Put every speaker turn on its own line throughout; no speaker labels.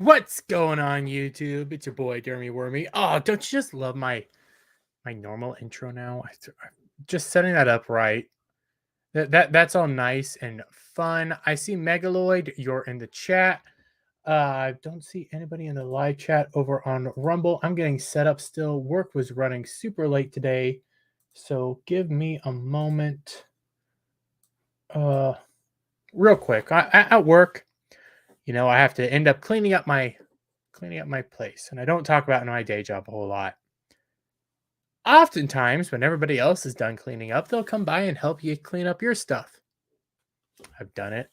What's going on, YouTube? It's your boy Dermy Wormy. Oh, don't you just love my normal intro now? I'm just setting that up right. That's all nice and fun. I see Megaloid. You're in the chat. I don't see anybody in the live chat over on Rumble. I'm getting set up still. Work was running super late today, so give me a moment. Real quick. At work, I have to end up cleaning up my place, and I don't talk about it in my day job a whole lot. Oftentimes, when everybody else is done cleaning up, they'll come by and help you clean up your stuff. I've done it.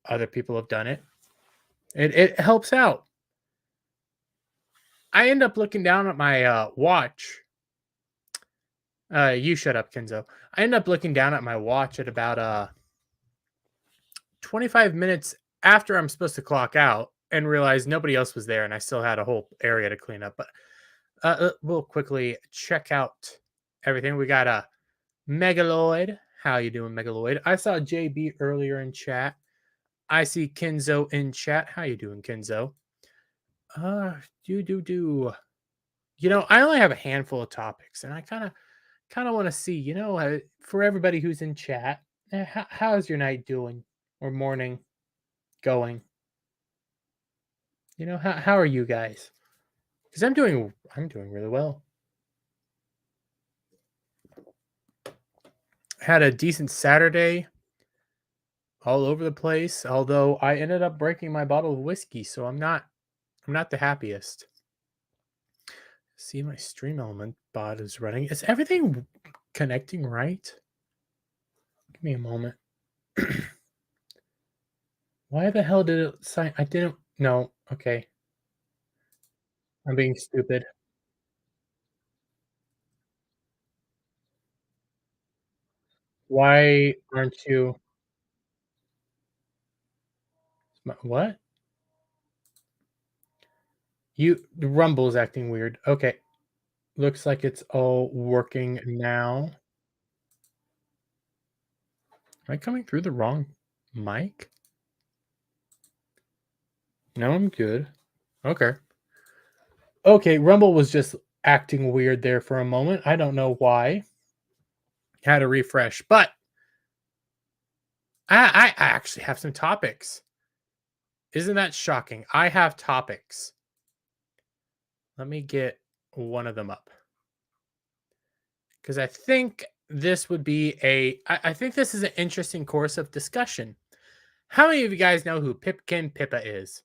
Other people have done it. It helps out. I end up looking down at my watch. You shut up, Kenzo. I end up looking down at my watch at about 25 minutes after I'm supposed to clock out and realize nobody else was there and I still had a whole area to clean up. But we'll quickly check out everything. We got a Megaloid. How you doing, Megaloid? I saw JB earlier in chat. I see Kenzo in chat. How you doing, Kenzo? I only have a handful of topics, and I kind of want to see, for everybody who's in chat, how's your night doing or morning going? How are you guys? Because I'm doing really well. Had a decent Saturday. All over the place, although I ended up breaking my bottle of whiskey, so I'm not the happiest. See, my stream element bot is running. Is everything connecting right? Give me a moment. Why the hell did it sign? I didn't know. Okay. I'm being stupid. Why aren't you what? The Rumble's acting weird. Okay. Looks like it's all working now. Am I coming through the wrong mic? No, I'm good. Okay. Okay, Rumble was just acting weird there for a moment. I don't know why. Had a refresh, but I actually have some topics. Isn't that shocking? I have topics. Let me get one of them up. Because I think this would be I think this is an interesting course of discussion. How many of you guys know who Pipkin Pipa is?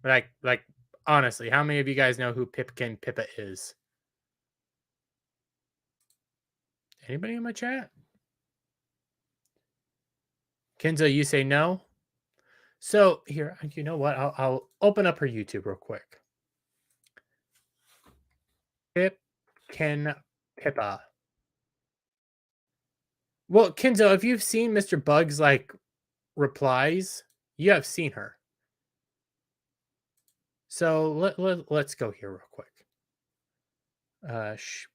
Like honestly, how many of you guys know who Pipkin Pipa is? Anybody in my chat? Kenzo, you say no? So here, you know what? I'll open up her YouTube real quick. Pipkin Pipa. Well, Kenzo, if you've seen Mr. Bug's replies, you have seen her. So let's go here real quick.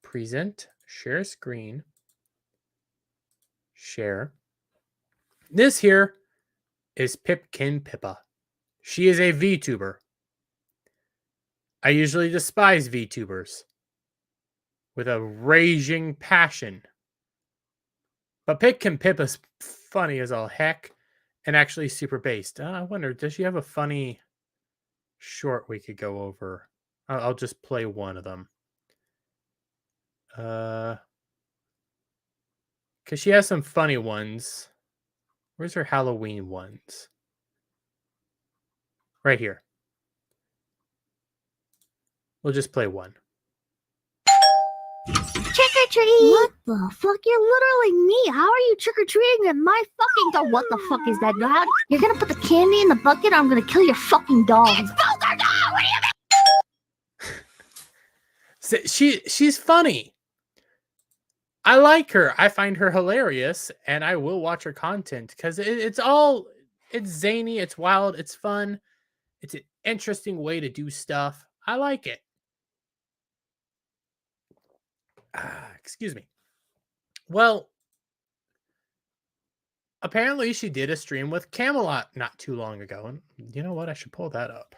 Present, share screen, share. This here is Pipkin Pipa. She is a VTuber. I usually despise VTubers with a raging passion. But Pipkin Pipa's funny as all heck and actually super based. I wonder, does she have a funny short we could go over? I'll just play one of them. Because she has some funny ones. Where's her Halloween ones? Right here. We'll just play one.
Trick or treat! What the fuck? You're literally me. How are you trick or treating at my fucking door? What the fuck is that? You're gonna put the candy in the bucket? Or I'm gonna kill your fucking dog. It's both or no! What do you
mean? She's funny. I like her. I find her hilarious, and I will watch her content because it's zany, it's wild, it's fun, it's an interesting way to do stuff. I like it. Excuse me. Well, apparently she did a stream with Camelot not too long ago. And you know what? I should pull that up.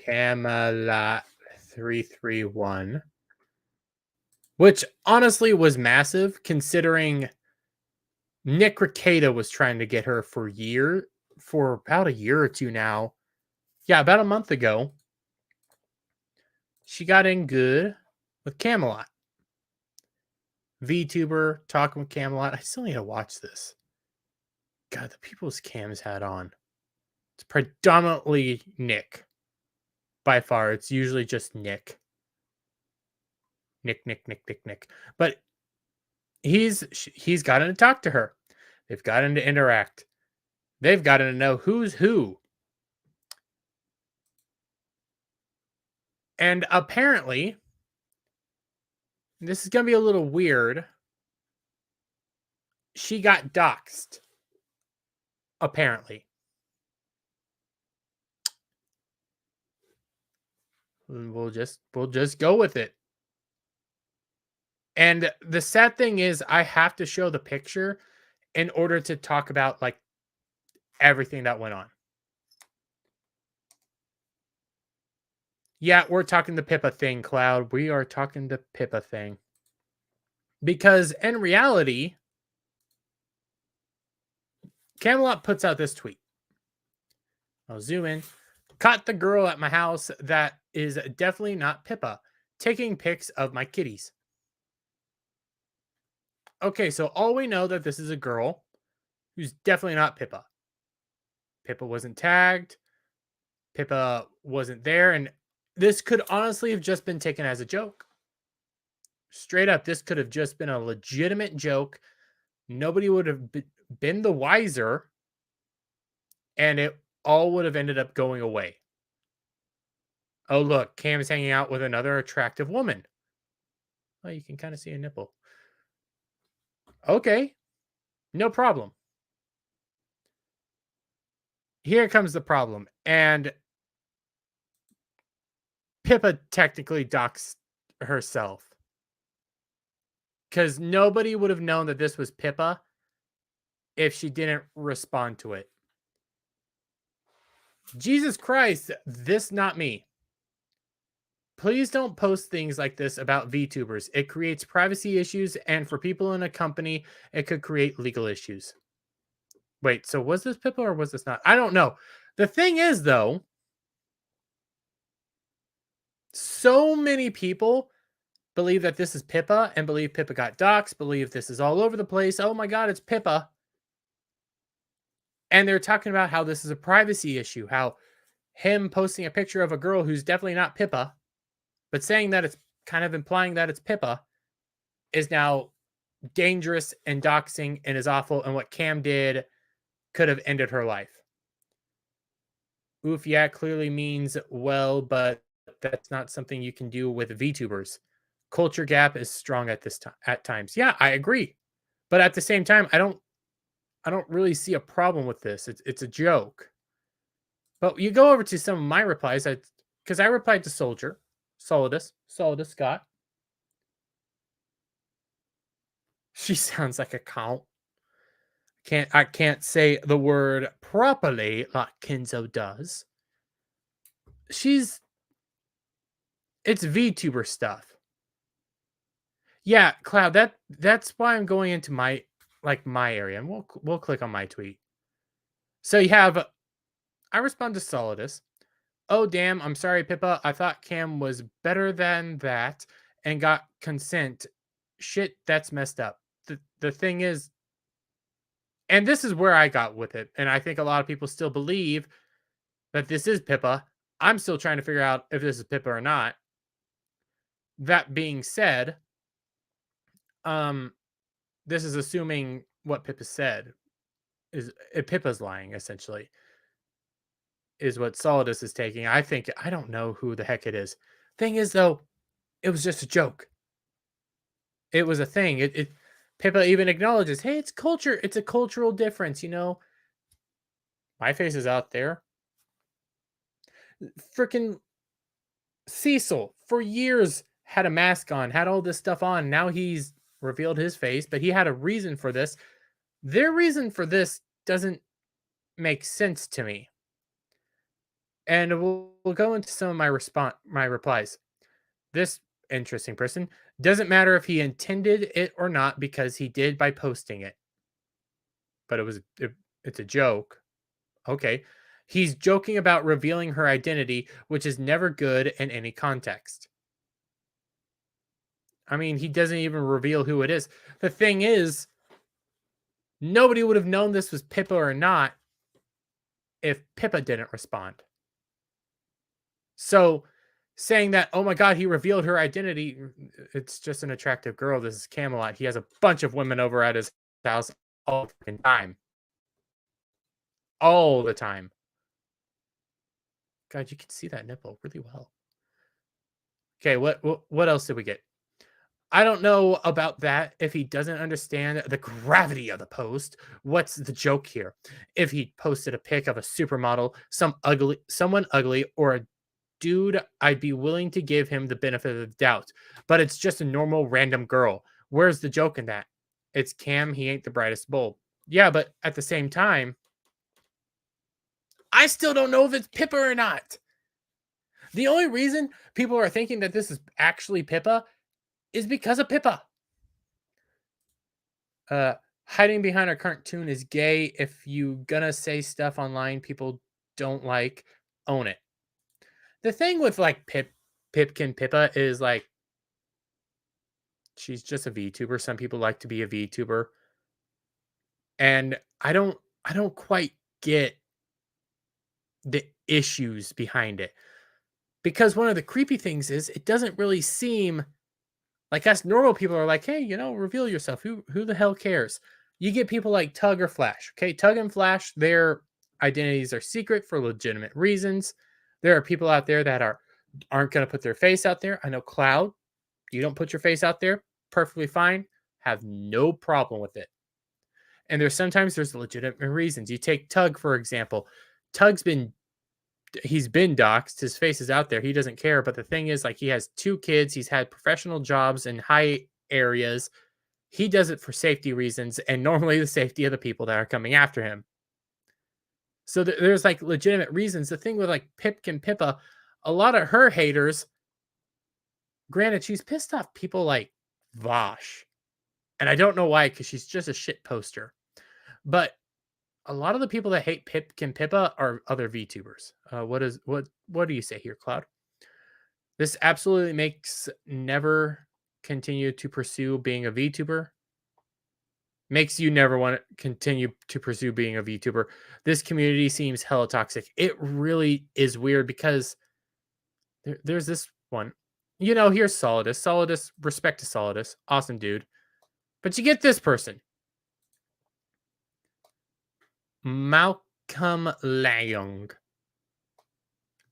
Camelot 331. Which honestly was massive considering Nick Rekieta was trying to get her for about a year or two now. Yeah, about a month ago. She got in good with Camelot. VTuber talking with Camelot. I still need to watch this. God, the people's cams had on. It's predominantly Nick. By far, it's usually just Nick. Nick. But he's gotten to talk to her. They've gotten to interact. They've gotten to know who's who. And apparently, this is going to be a little weird. She got doxed. Apparently. We'll just go with it. And the sad thing is I have to show the picture in order to talk about like everything that went on. Yeah, we're talking the Pippa thing, Cloud. We are talking the Pippa thing. Because in reality, Camelot puts out this tweet. I'll zoom in. Caught the girl at my house that is definitely not Pippa, taking pics of my kitties. Okay, so all we know that this is a girl who's definitely not Pippa. Pippa wasn't tagged. Pippa wasn't there. And this could honestly have just been taken as a joke. Straight up, this could have just been a legitimate joke. Nobody would have been the wiser. And it all would have ended up going away. Oh, look, Cam is hanging out with another attractive woman. Oh, you can kind of see a nipple. Okay, no problem. Here comes the problem. And Pippa technically doxed herself. Because nobody would have known that this was Pippa if she didn't respond to it. Jesus Christ, this not me. Please don't post things like this about VTubers. It creates privacy issues, and for people in a company, it could create legal issues. Wait, so was this Pippa or was this not? I don't know. The thing is, though, so many people believe that this is Pippa and believe Pippa got doxxed, believe this is all over the place. Oh my God, it's Pippa. And they're talking about how this is a privacy issue, how him posting a picture of a girl who's definitely not Pippa, but saying that it's kind of implying that it's Pippa is now dangerous and doxing and is awful. And what Cam did could have ended her life. Oof, yeah, clearly means well, but that's not something you can do with VTubers. Culture gap is strong at this time at times. Yeah, I agree. But at the same time, I don't really see a problem with this. It's a joke. But you go over to some of my replies, because I replied to Solidus Scott. She sounds like a count. I can't say the word properly like Kenzo does. It's VTuber stuff. Yeah, Cloud, that's why I'm going into my area. And we'll click on my tweet. So you have I respond to Solidus. Oh damn, I'm sorry, Pippa. I thought Cam was better than that and got consent. Shit, that's messed up. The thing is, and this is where I got with it, and I think a lot of people still believe that this is Pippa. I'm still trying to figure out if this is Pippa or not. That being said, this is assuming what Pippa said is Pippa's lying, essentially, is what Solidus is taking. I don't know who the heck it is. Thing is, though, it was just a joke. It was a thing. Pippa even acknowledges, hey, it's culture. It's a cultural difference, you know. My face is out there. Freaking Cecil, for years, had a mask on, had all this stuff on. Now he's revealed his face, but he had a reason for this. Their reason for this doesn't make sense to me. And we'll go into some of my replies. This interesting person doesn't matter if he intended it or not because he did by posting it. But it's a joke. Okay. He's joking about revealing her identity, which is never good in any context. I mean, he doesn't even reveal who it is. The thing is, nobody would have known this was Pippa or not if Pippa didn't respond. So saying that, oh my God, he revealed her identity, it's just an attractive girl. This is Camelot. He has a bunch of women over at his house all the time. All the time. God, you can see that nipple really well. Okay, what else did we get? I don't know about that. If he doesn't understand the gravity of the post, what's the joke here? If he posted a pic of a supermodel, someone ugly, or a dude, I'd be willing to give him the benefit of the doubt. But it's just a normal random girl. Where's the joke in that? It's Cam. He ain't the brightest bulb. Yeah, but at the same time, I still don't know if it's Pippa or not. The only reason people are thinking that this is actually Pippa is because of Pippa. Hiding behind a cartoon is gay. If you gonna say stuff online people don't like, own it. The thing with like Pipkin Pippa is like she's just a VTuber. Some people like to be a VTuber. And I don't quite get the issues behind it. Because one of the creepy things is it doesn't really seem like us normal people are like, hey, reveal yourself. Who the hell cares? You get people like Tug or Flash. Okay, Tug and Flash, their identities are secret for legitimate reasons. There are people out there that aren't going to put their face out there. I know Cloud, you don't put your face out there, perfectly fine. Have no problem with it. And there's legitimate reasons. You take Tug, for example. He's been doxxed. His face is out there. He doesn't care. But the thing is, like, he has 2 kids. He's had professional jobs in high areas. He does it for safety reasons and normally the safety of the people that are coming after him. So there's like legitimate reasons. The thing with like Pipkin Pippa, a lot of her haters, granted, she's pissed off people like Vosh. And I don't know why, because she's just a shit poster. But a lot of the people that hate Pipkin Pippa are other VTubers. What do you say here, Cloud? This absolutely makes never continue to pursue being a VTuber. Makes you never want to continue to pursue being a VTuber. This community seems hella toxic. It really is weird because there's this one. Here's Solidus. Solidus, respect to Solidus. Awesome dude. But you get this person. Malcolm Leung.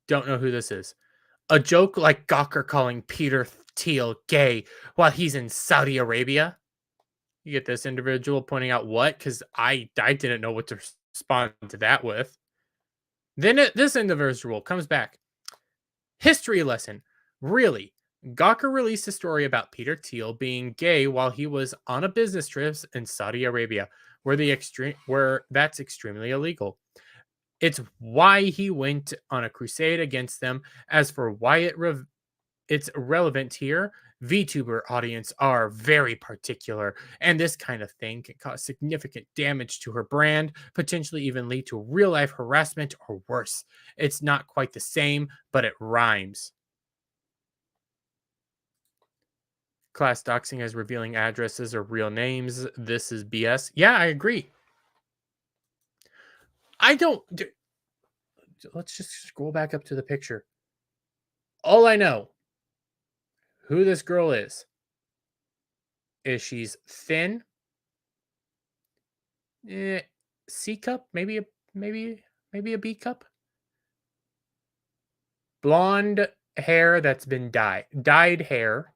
Don't know who this is. A joke like Gawker calling Peter Thiel gay while he's in Saudi Arabia. You get this individual pointing out what? Because I didn't know what to respond to that with. Then this individual comes back. History lesson. Really? Gawker released a story about Peter Thiel being gay while he was on a business trip in Saudi Arabia, where that's extremely illegal. It's why he went on a crusade against them. As for why it's relevant here, VTuber audience are very particular, and this kind of thing can cause significant damage to her brand, potentially even lead to real-life harassment or worse. It's not quite the same, but it rhymes. Class doxing as revealing addresses or real names. This is BS. Yeah, I agree. Let's just scroll back up to the picture. All I know who this girl is she's thin, C cup, maybe a B cup, blonde hair that's been dyed hair,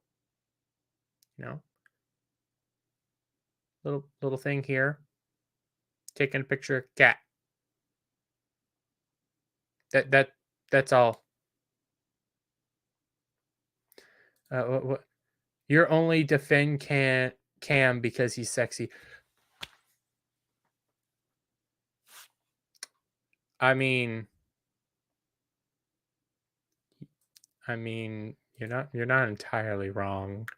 little thing here, taking a picture of cat. That's all. What? You're only defend Cam because he's sexy. I mean, you're not entirely wrong.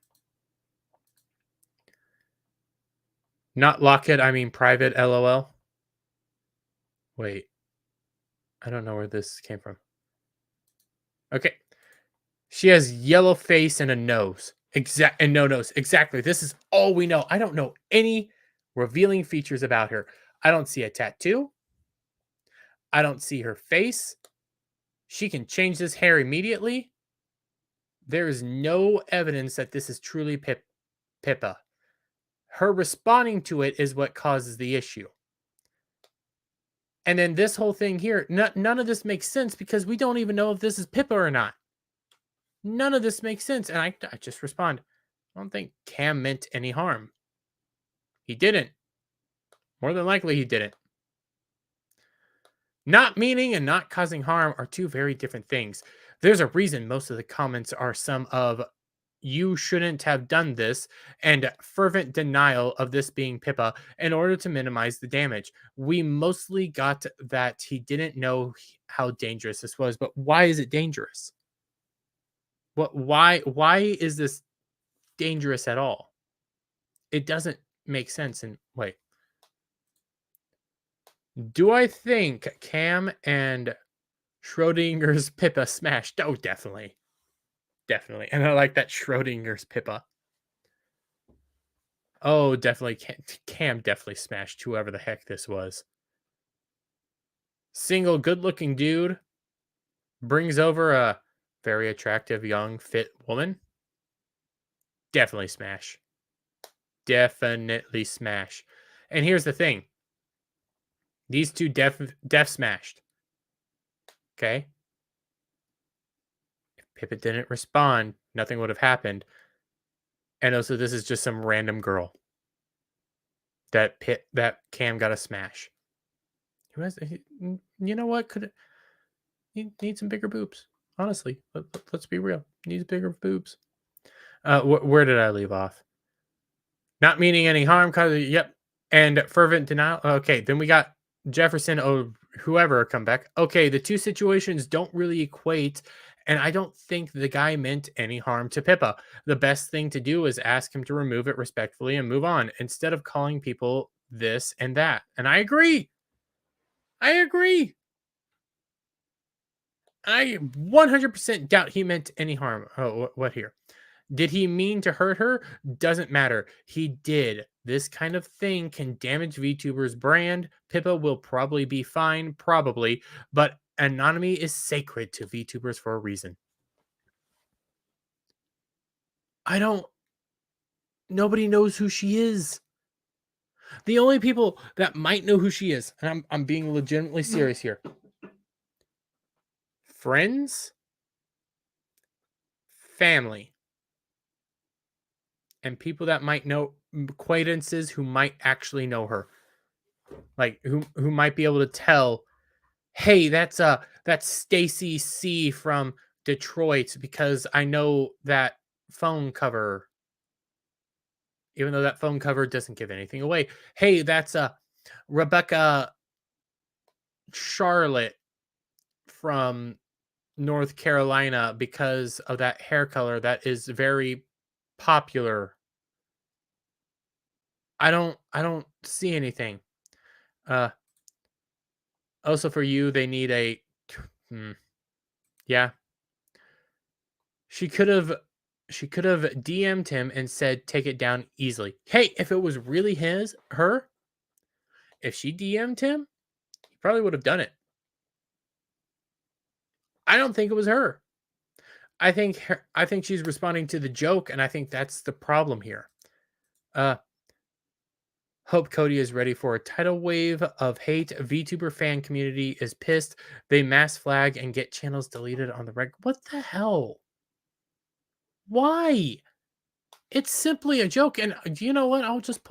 Not locket, I mean private, LOL. Wait, I don't know where this came from. Okay. She has yellow face and a nose. And no nose. Exactly. This is all we know. I don't know any revealing features about her. I don't see a tattoo. I don't see her face. She can change this hair immediately. There is no evidence that this is truly Pippa. Her responding to it is what causes the issue. And then this whole thing here, none of this makes sense because we don't even know if this is Pippa or not. None of this makes sense. And I just respond, I don't think Cam meant any harm. He didn't. More than likely, he didn't. Not meaning and not causing harm are two very different things. There's a reason most of the comments are some of, you shouldn't have done this, and fervent denial of this being Pippa in order to minimize the damage. We mostly got that he didn't know how dangerous this was, but why is it dangerous? Why is this dangerous at all? It doesn't make sense. And wait, do I think Cam and Schrodinger's Pippa smashed? Oh, definitely. Definitely. And I like that Schrodinger's Pippa. Oh, definitely. Cam definitely smashed whoever the heck this was. Single good looking dude brings over a very attractive, young, fit woman. Definitely smash. Definitely smash. And here's the thing. These two def smashed. Okay. If Pippa didn't respond, nothing would have happened. And also, this is just some random girl that Cam got a smash. Who has? You know what? He needs some bigger boobs. Honestly, let's be real. Needs bigger boobs. Where did I leave off? Not meaning any harm. Yep. And fervent denial. Okay, then we got Jefferson. Oh, whoever come back. Okay, the two situations don't really equate. And I don't think the guy meant any harm to Pippa. The best thing to do is ask him to remove it respectfully and move on instead of calling people this and that. And I agree. I agree. I 100% doubt he meant any harm. Oh, what here? Did he mean to hurt her? Doesn't matter. He did. This kind of thing can damage VTuber's brand. Pippa will probably be fine, probably, but anonymity is sacred to VTubers for a reason. Nobody knows who she is. The only people that might know who she is, and I'm being legitimately serious here. Friends, family, and people that might know, acquaintances who might actually know her. Like who might be able to tell, hey, that's Stacy C from Detroit because I know that phone cover. Even though that phone cover doesn't give anything away. Hey, that's Rebecca Charlotte from North Carolina because of that hair color that is very popular. I don't see anything. Also for you, they need a yeah. She could have DM'd him and said take it down easily. Hey, if it was really her, if she DM'd him, he probably would have done it. I don't think it was her. I think she's responding to the joke, and I think that's the problem here. Hope Cody is ready for a tidal wave of hate. VTuber fan community is pissed. They mass flag and get channels deleted on the reg. What the hell? Why? It's simply a joke. And you know what? I'll just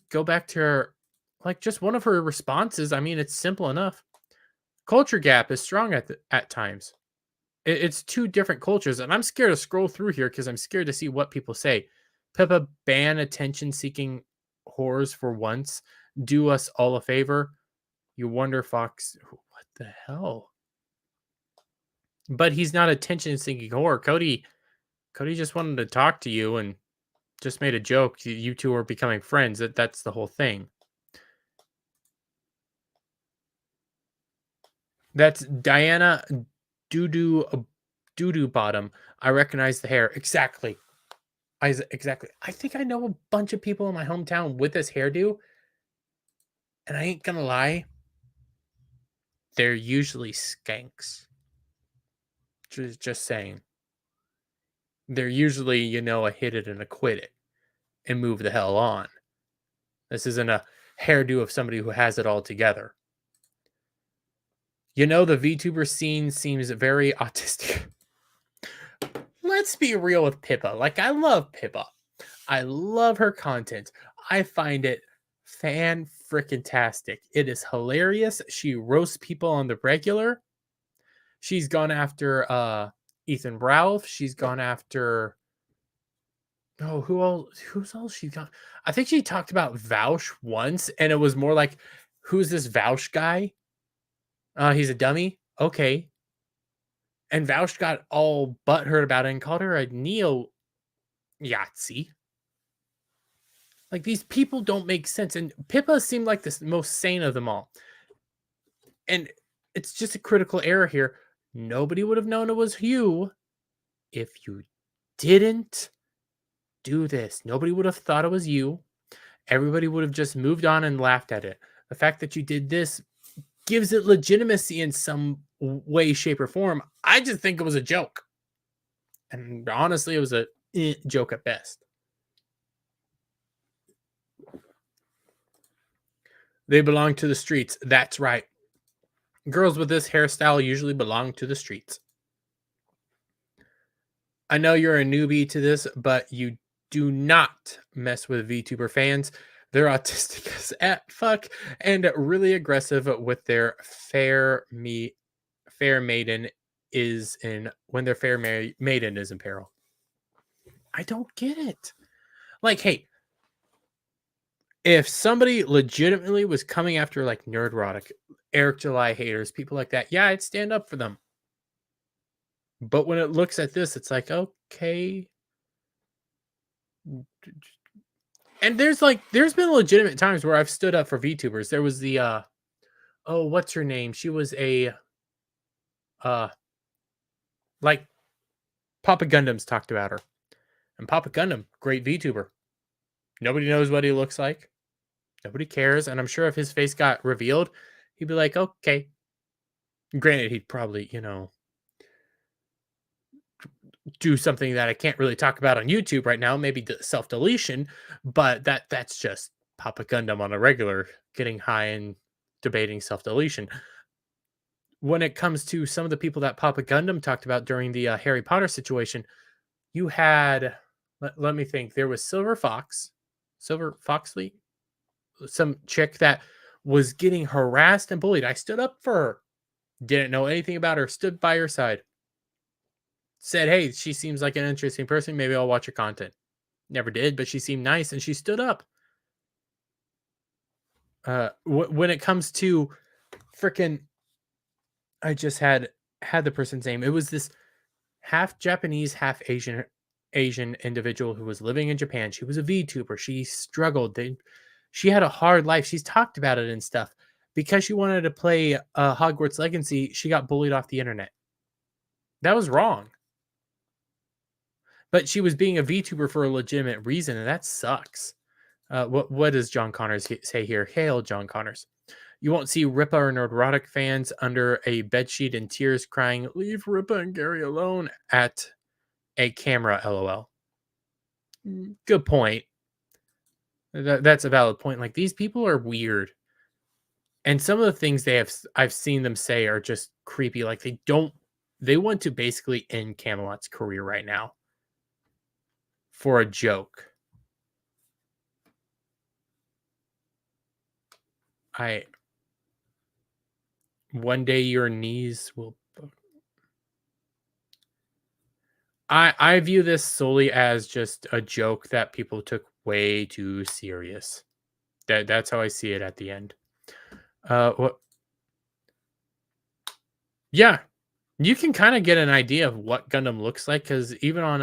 go back to her, like just one of her responses. I mean, it's simple enough. Culture gap is strong at times. It's two different cultures, and I'm scared to scroll through here because I'm scared to see what people say. Pippa, ban attention-seeking whores for once. Do us all a favor. You wonder, Fox, what the hell? But he's not attention-seeking whore. Cody just wanted to talk to you and just made a joke. You two are becoming friends. That's the whole thing. That's Diana Doo-doo Bottom. I recognize the hair. Exactly. Exactly. I think I know a bunch of people in my hometown with this hairdo. And I ain't gonna lie. They're usually skanks. Just saying. They're usually, a hit it and a quit it and move the hell on. This isn't a hairdo of somebody who has it all together. The VTuber scene seems very autistic. Let's be real with Pippa. Like, I love Pippa. I love her content. I find it fan-frickin-tastic. It is hilarious. She roasts people on the regular. She's gone after Ethan Ralph. She's gone after... Oh, who's else she got? I think she talked about Vouch once, and it was more like, who's this Vouch guy? He's a dummy? Okay. And Vouch got all butthurt about it and called her a neo-Yahtzee. Like, these people don't make sense. And Pippa seemed like the most sane of them all. And it's just a critical error here. Nobody would have known it was you if you didn't do this. Nobody would have thought it was you. Everybody would have just moved on and laughed at it. The fact that you did this gives it legitimacy in some way, shape, or form. I just think it was a joke. And honestly, it was a joke at best. They belong to the streets. That's right. Girls with this hairstyle usually belong to the streets. I know you're a newbie to this, but you do not mess with VTuber fans. They're autistic as fuck and really aggressive with their fair maiden is in when their fair maiden is in peril. I don't get it. Like, hey, if somebody legitimately was coming after like Nerdrotic, Eric July haters, people like that, yeah, I'd stand up for them. But when it looks at this, it's like, okay. And there's been legitimate times where I've stood up for VTubers. There was the what's her name? She was a like Papa Gundam's talked about her. And Papa Gundam, great VTuber. Nobody knows what he looks like. Nobody cares. And I'm sure if his face got revealed, he'd be like, okay. Granted, he'd probably, do something that I can't really talk about on YouTube right now, maybe self-deletion, but that's just Papa Gundam on a regular, getting high and debating self-deletion. When it comes to some of the people that Papa Gundam talked about during the Harry Potter situation, you had, let me think, there was Silver Foxley, some chick that was getting harassed and bullied. I stood up for her. Didn't know anything about her, stood by her side. Said, hey, she seems like an interesting person. Maybe I'll watch her content. Never did, but she seemed nice and she stood up. When it comes to freaking, I just had the person's name. It was this half Japanese, half Asian individual who was living in Japan. She was a VTuber. She struggled. She had a hard life. She's talked about it and stuff. Because she wanted to play Hogwarts Legacy, she got bullied off the internet. That was wrong. But she was being a VTuber for a legitimate reason, and that sucks. What does John Connors say here? Hail, John Connors. You won't see Rippa or Nerdrotic fans under a bedsheet in tears crying, leave Rippa and Gary alone at a camera, LOL. Good point. That's a valid point. Like, these people are weird. And some of the things I've seen them say are just creepy. Like, they want to basically end Camelot's career right now. For a joke. One day your knees will... I view this solely as just a joke that people took way too serious. That's how I see it at the end. What Yeah, you can kind of get an idea of what Gundam looks like because even on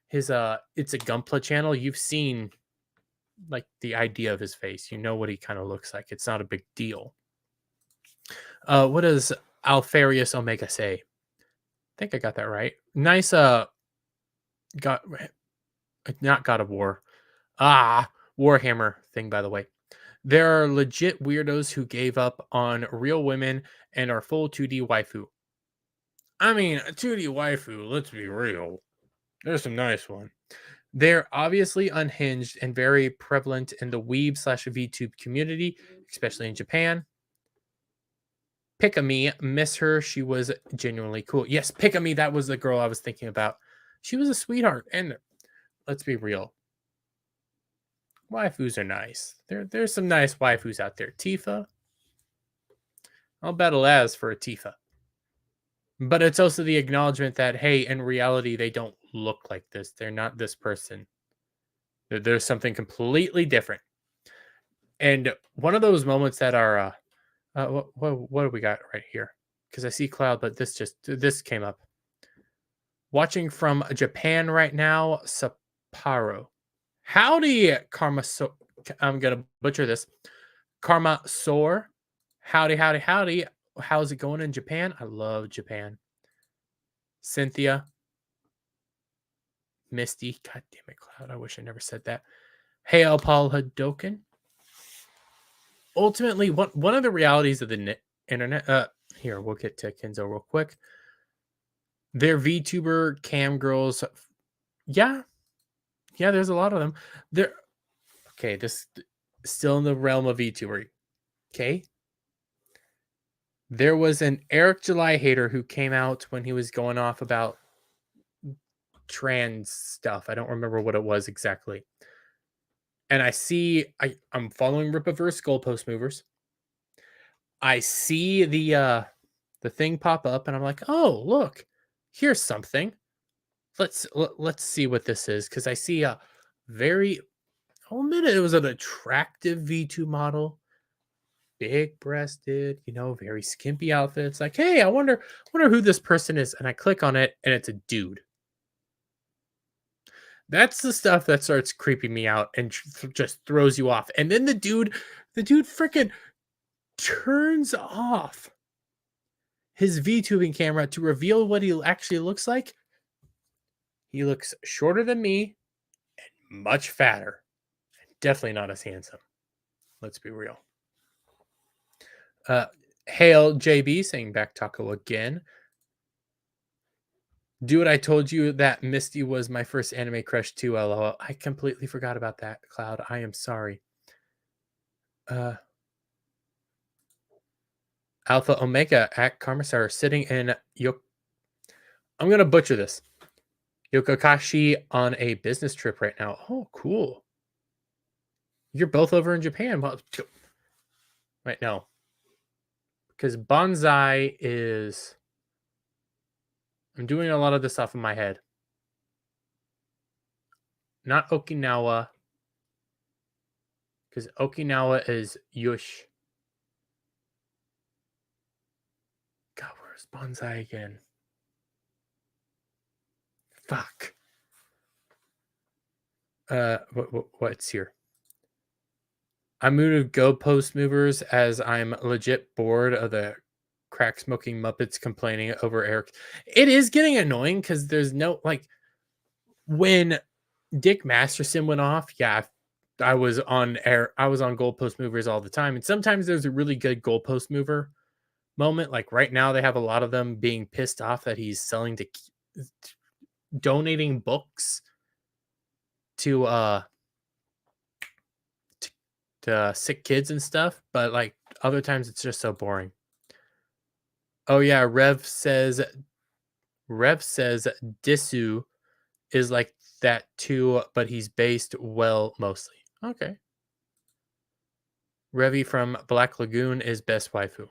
it's a Gunpla channel. You've seen like the idea of his face. You know what he kind of looks like. It's not a big deal. What does Alfarius Omega say? I think I got that right. Nice. Got not God of War. Warhammer thing. By the way, there are legit weirdos who gave up on real women and are full 2D waifu. I mean, a 2D waifu. Let's be real. There's some nice one. They're obviously unhinged and very prevalent in the weeb slash VTube community, especially in Japan. Pikami, miss her. She was genuinely cool. Yes, Pikami, that was the girl I was thinking about. She was a sweetheart. And let's be real. Waifus are nice. There's some nice waifus out there. Tifa. I'll battle as for a Tifa. But it's also the acknowledgement that, hey, in reality, they don't look like this. They're not this person. There's something completely different. And one of those moments that are, what do we got right here? Because I see Cloud, but this came up. Watching from Japan right now, Sapporo. Howdy, Karma. I'm gonna butcher this. Karma Soar. Howdy, howdy, howdy. How's it going in Japan? I love Japan. Cynthia. Misty. God damn it, Cloud. I wish I never said that. Hey, Paul Hadoken. Ultimately, one of the realities of the internet. Here, we'll get to Kenzo real quick. They're VTuber cam girls. Yeah, there's a lot of them. They're okay. This still in the realm of VTuber. Okay. There was an Eric July hater who came out when he was going off about trans stuff. I don't remember what it was exactly. And I'm following Ripaverse goalpost movers. I see the thing pop up and I'm like, oh, look, here's something. Let's see what this is. Cause I see a I'll admit it was an attractive V2 model. Big breasted, very skimpy outfits. Like, hey, I wonder who this person is. And I click on it and it's a dude. That's the stuff that starts creeping me out and just throws you off. And then the dude freaking turns off his VTubing camera to reveal what he actually looks like. He looks shorter than me and much fatter. Definitely not as handsome. Let's be real. Hail JB saying back taco again. Dude, I told you that Misty was my first anime crush too, LOL. I completely forgot about that, Cloud. I am sorry. Alpha Omega at Karmasar sitting in I'm going to butcher this. Yokokashi on a business trip right now. Oh, cool. You're both over in Japan. Well, right now. Because Bonsai is... I'm doing a lot of this off of my head. Not Okinawa. Because Okinawa is Yush. God, where's Bonsai again? Fuck. What's here? I'm going to go post movers as I'm legit bored of the crack smoking Muppets complaining over Eric. It is getting annoying because there's no when Dick Masterson went off. Yeah, I was on air. I was on goalpost movers all the time, and sometimes there's a really good goalpost mover moment. Like right now, they have a lot of them being pissed off that he's donating books to sick kids and stuff, but like other times it's just so boring. Oh yeah, Rev says Disu is like that too, but he's based well mostly. Okay. Revi from Black Lagoon is best waifu.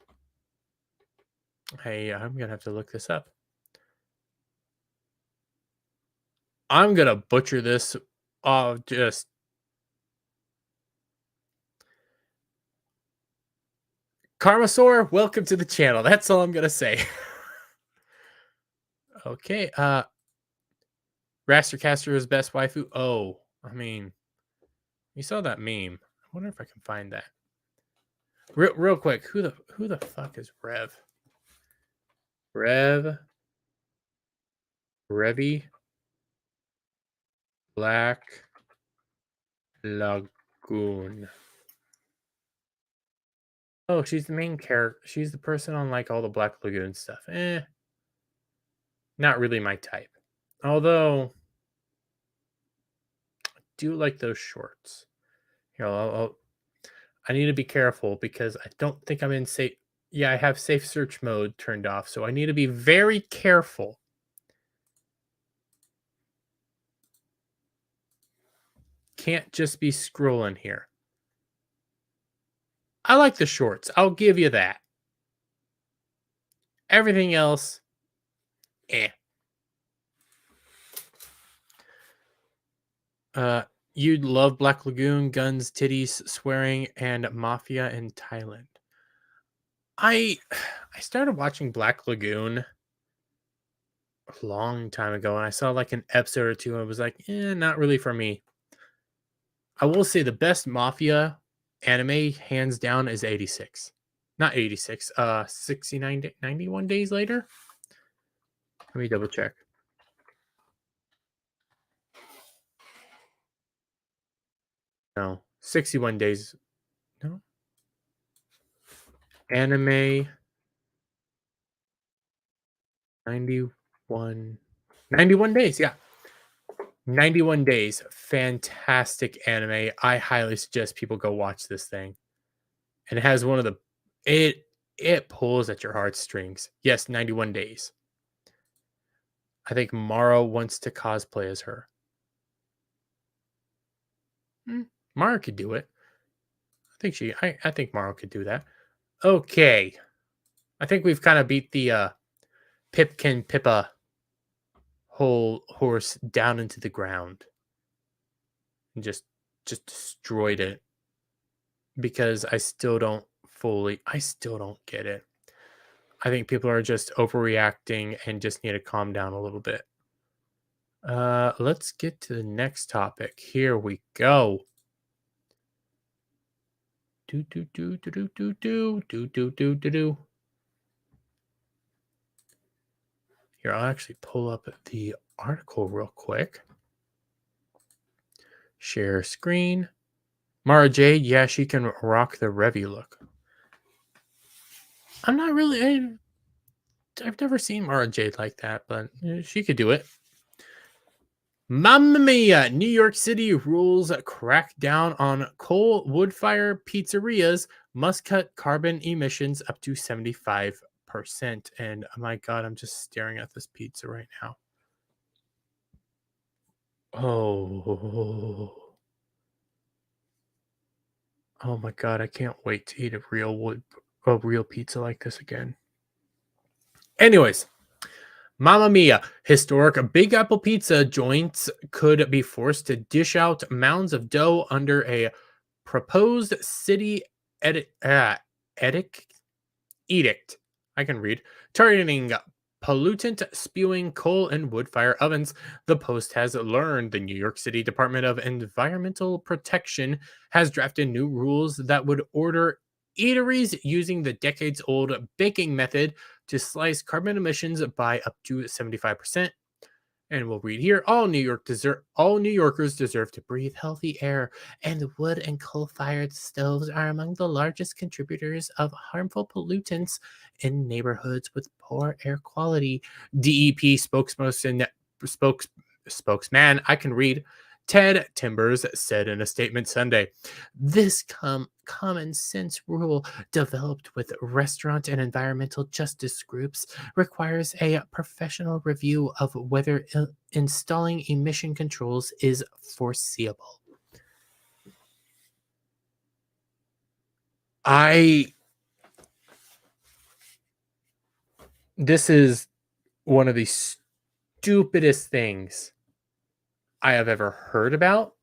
Hey, I'm gonna have to look this up. I'm gonna butcher this. Just Karmasaur, welcome to the channel. That's all I'm gonna say. Okay, Rastercaster is best waifu. Oh, I mean, you saw that meme. I wonder if I can find that. Real quick, who the fuck is Rev? Revy Black Lagoon. Oh, she's the main character. She's the person on like all the Black Lagoon stuff. Not really my type. Although I do like those shorts. Here, I need to be careful because I don't think I'm in safe. Yeah, I have safe search mode turned off, so I need to be very careful. Can't just be scrolling here. I like the shorts. I'll give you that. Everything else, eh. You'd love Black Lagoon, guns, titties, swearing, and mafia in Thailand. I started watching Black Lagoon a long time ago, and I saw like an episode or two, and I was like, not really for me. I will say the best mafia anime, hands down, is 86. Not 86, 69, 91 days later. Let me double check. No, 61 days. No. Anime 91 days, yeah. 91 days. Fantastic anime. I highly suggest people go watch this thing. And it has one of the it pulls at your heartstrings. Yes, 91 days. I think Mara wants to cosplay as her. Mara could do it. I think Mara could do that. Okay. I think we've kind of beat the Pipkin Pipa whole horse down into the ground. And just destroyed it. Because I still don't get it. I think people are just overreacting and just need to calm down a little bit. Let's get to the next topic. Here we go. Here, I'll actually pull up the article real quick. Share screen. Mara Jade, yeah, she can rock the Revy look. I'm not really. I've never seen Mara Jade like that, but she could do it. Mamma mia! New York City rules crack down on coal wood fire pizzerias must cut carbon emissions up to 75%. And oh my God, I'm just staring at this pizza right now. Oh my God, I can't wait to eat a real pizza like this again. Anyways. Mamma mia, historic Big Apple pizza joints could be forced to dish out mounds of dough under a proposed city edict. I can read. Targeting pollutant spewing coal and wood fire ovens. The Post has learned the New York City Department of Environmental Protection has drafted new rules that would order eateries using the decades-old baking method to slice carbon emissions by up to 75%. And we'll read here: all New Yorkers deserve to breathe healthy air, and wood and coal-fired stoves are among the largest contributors of harmful pollutants in neighborhoods with poor air quality. DEP spokesman, I can read, Ted Timbers said in a statement Sunday. This common sense rule, developed with restaurant and environmental justice groups, requires a professional review of whether installing emission controls is foreseeable. This is one of the stupidest things I have ever heard about.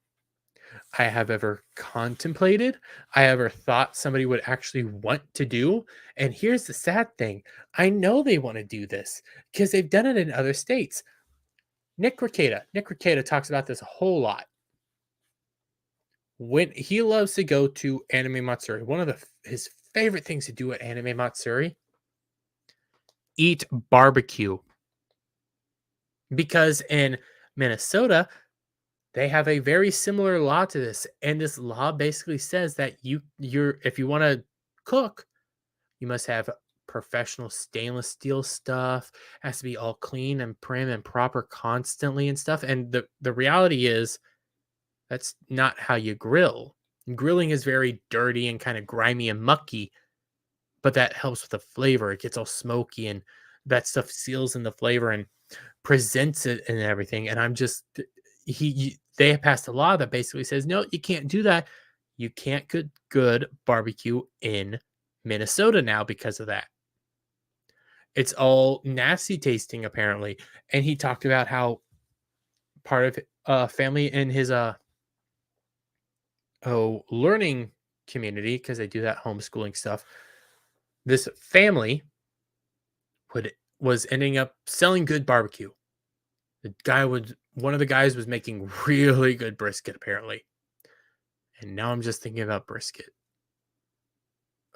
I have ever contemplated, I ever thought somebody would actually want to do. And here's the sad thing. I know they want to do this because they've done it in other states. Nick Rekieta talks about this a whole lot. When he loves to go to Anime Matsuri, one of his favorite things to do at Anime Matsuri, eat barbecue. Because in Minnesota, they have a very similar law to this, and this law basically says that if you want to cook, you must have professional stainless steel stuff. It has to be all clean and prim and proper constantly and stuff. And the reality is that's not how you grill. Grilling is very dirty and kind of grimy and mucky, but that helps with the flavor. It gets all smoky and that stuff seals in the flavor and presents it and everything. And I'm just they have passed a law that basically says no, you can't do that. You can't cook good barbecue in Minnesota now because of that. It's all nasty tasting apparently. And he talked about how part of family in his learning community, because they do that homeschooling stuff, this family was ending up selling good barbecue. One of the guys was making really good brisket apparently. And now I'm just thinking about brisket.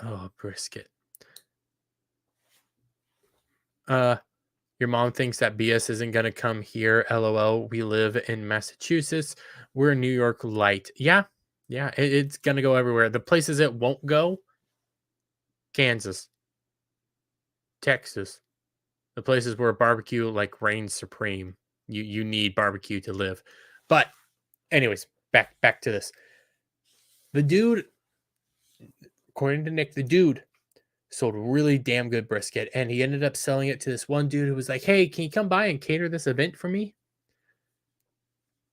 Oh, brisket. Your mom thinks that BS isn't going to come here. LOL. We live in Massachusetts. We're New York light. Yeah. It's going to go everywhere. The places it won't go, Kansas, Texas, the places where barbecue like reigns supreme. You need barbecue to live. But anyways, back to this. The dude, according to Nick, the dude sold really damn good brisket, and he ended up selling it to this one dude who was like, hey, can you come by and cater this event for me?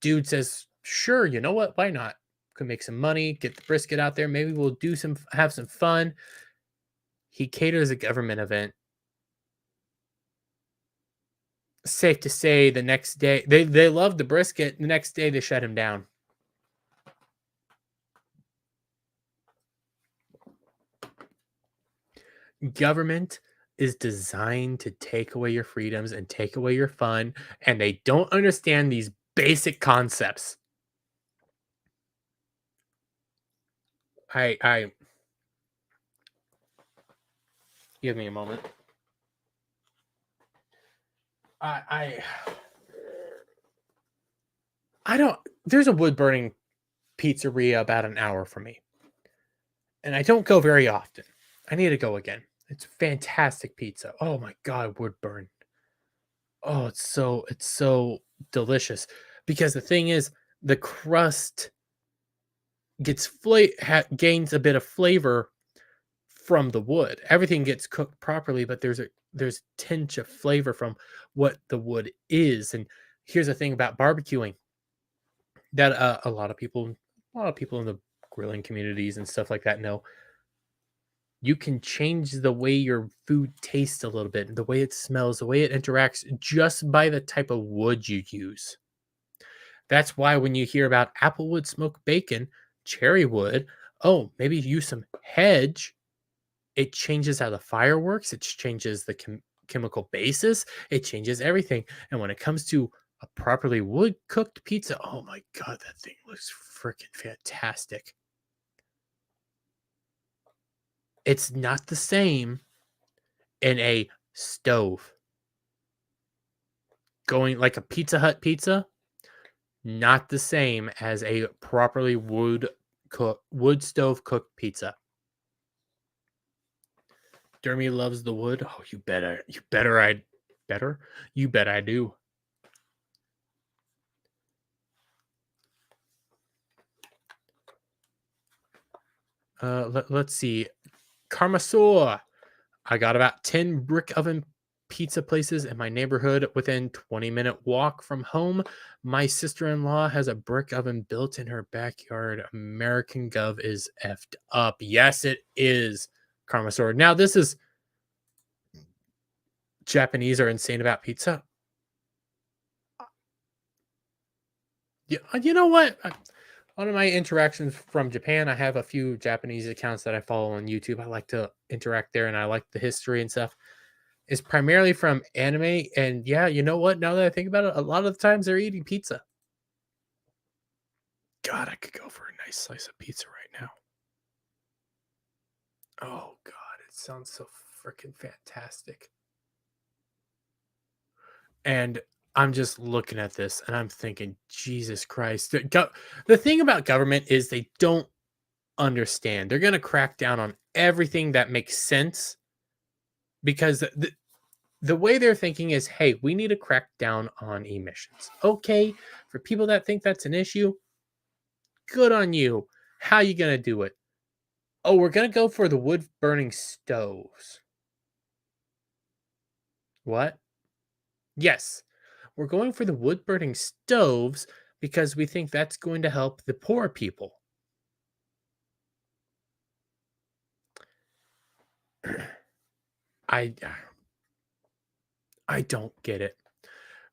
Dude says, sure, you know what? Why not? Could make some money, get the brisket out there. Maybe we'll have some fun. He caters a government event. Safe to say the next day, they loved the brisket. The next day they shut him down. Government is designed to take away your freedoms and take away your fun, and they don't understand these basic concepts. I give me a moment. I don't. There's a wood burning pizzeria about an hour from me, and I don't go very often. I need to go again. It's fantastic pizza. Oh my god, wood burn. Oh, it's so delicious. Because the thing is, the crust gains a bit of flavor from the wood. Everything gets cooked properly, but there's a tinge of flavor from what the wood is. And here's the thing about barbecuing that a lot of people in the grilling communities and stuff like that know. You can change the way your food tastes a little bit, the way it smells, the way it interacts, just by the type of wood you use. That's why when you hear about applewood smoked bacon, cherry wood, oh, maybe use some hedge. It changes how the fire works. It changes the chemical basis. It changes everything. And when it comes to a properly wood cooked pizza, oh my god, that thing looks freaking fantastic. It's not the same in a stove. Going like a Pizza Hut pizza, not the same as a properly wood stove cooked pizza. Dermy loves the wood. Oh, you bet I do. Let's see. Karmasaur. I got about 10 brick oven pizza places in my neighborhood within 20-minute walk from home. My sister-in-law has a brick oven built in her backyard. American Gov is effed up. Yes, it is, Karmasaur. Now, this is Japanese are insane about pizza. Yeah, you know what? one of my interactions from Japan, I have a few Japanese accounts that I follow on YouTube. I like to interact there and I like the history and stuff. Is primarily from anime. And yeah, you know what? Now that I think about it, a lot of the times they're eating pizza. God, I could go for a nice slice of pizza right now. Oh, God, it sounds so freaking fantastic. And I'm just looking at this and I'm thinking, Jesus Christ. The thing about government is they don't understand. They're going to crack down on everything that makes sense because the way they're thinking is, hey, we need to crack down on emissions. Okay, for people that think that's an issue, good on you. How you going to do it? Oh, we're going to go for the wood burning stoves. What? Yes, we're going for the wood burning stoves because we think that's going to help the poor people. I I don't get it.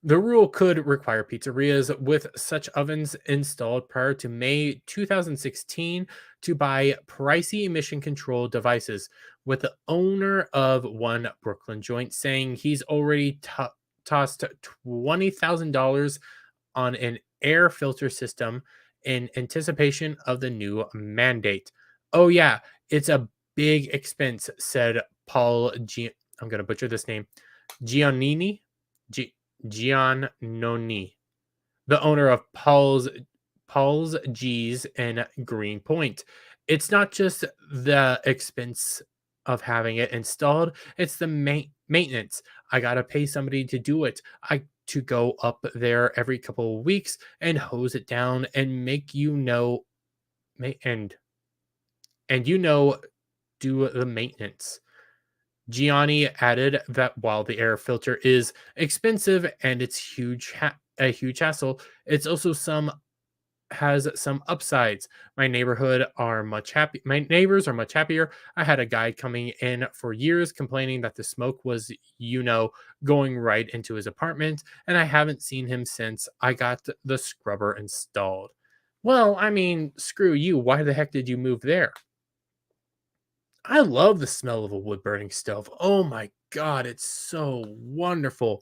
The rule could require pizzerias with such ovens installed prior to May 2016 to buy pricey emission control devices, with the owner of one Brooklyn joint saying he's already tossed $20,000 on an air filter system in anticipation of the new mandate. Oh, yeah, it's a big expense, said Paul I'm going to butcher this name. Giannini? Giannoni, the owner of Paul's G's in Greenpoint. It's not just the expense of having it installed, it's the maintenance. I got to pay somebody to do it. I to go up there every couple of weeks and hose it down and do the maintenance. Gianni added that while the air filter is expensive and it's a huge hassle, it's also has some upsides. My neighbors are much happier. I had a guy coming in for years complaining that the smoke was, going right into his apartment, and I haven't seen him since I got the scrubber installed. Well, I mean, screw you. Why the heck did you move there? I love the smell of a wood burning stove. Oh my God, it's so wonderful.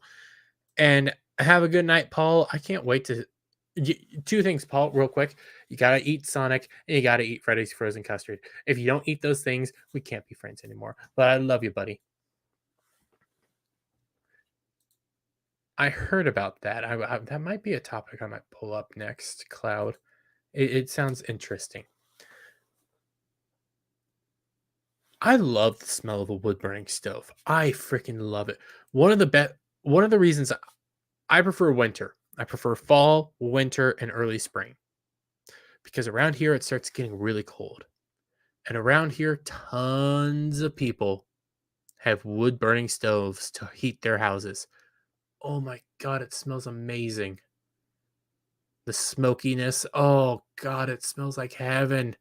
And have a good night, Paul. I can't wait to. Two things, Paul, real quick. You got to eat Sonic and you got to eat Freddy's Frozen Custard. If you don't eat those things, we can't be friends anymore. But I love you, buddy. I heard about that. That might be a topic I might pull up next, Cloud. It sounds interesting. I love the smell of a wood burning stove. I freaking love it. One of the reasons I prefer winter. I prefer fall, winter, and early spring. Because around here it starts getting really cold. And around here tons of people have wood burning stoves to heat their houses. Oh my God, it smells amazing. The smokiness. Oh God, it smells like heaven.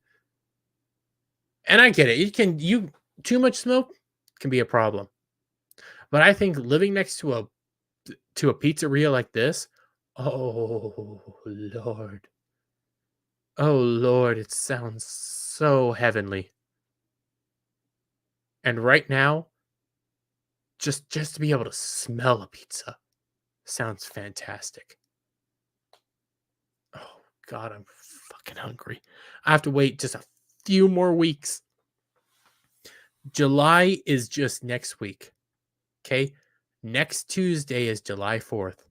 And I get it. Too much smoke can be a problem. But I think living next to a pizzeria like this, oh Lord. Oh Lord, it sounds so heavenly. And right now, just to be able to smell a pizza sounds fantastic. Oh God, I'm fucking hungry. I have to wait just a few more weeks. July is just next week. Okay? Next Tuesday is July 4th.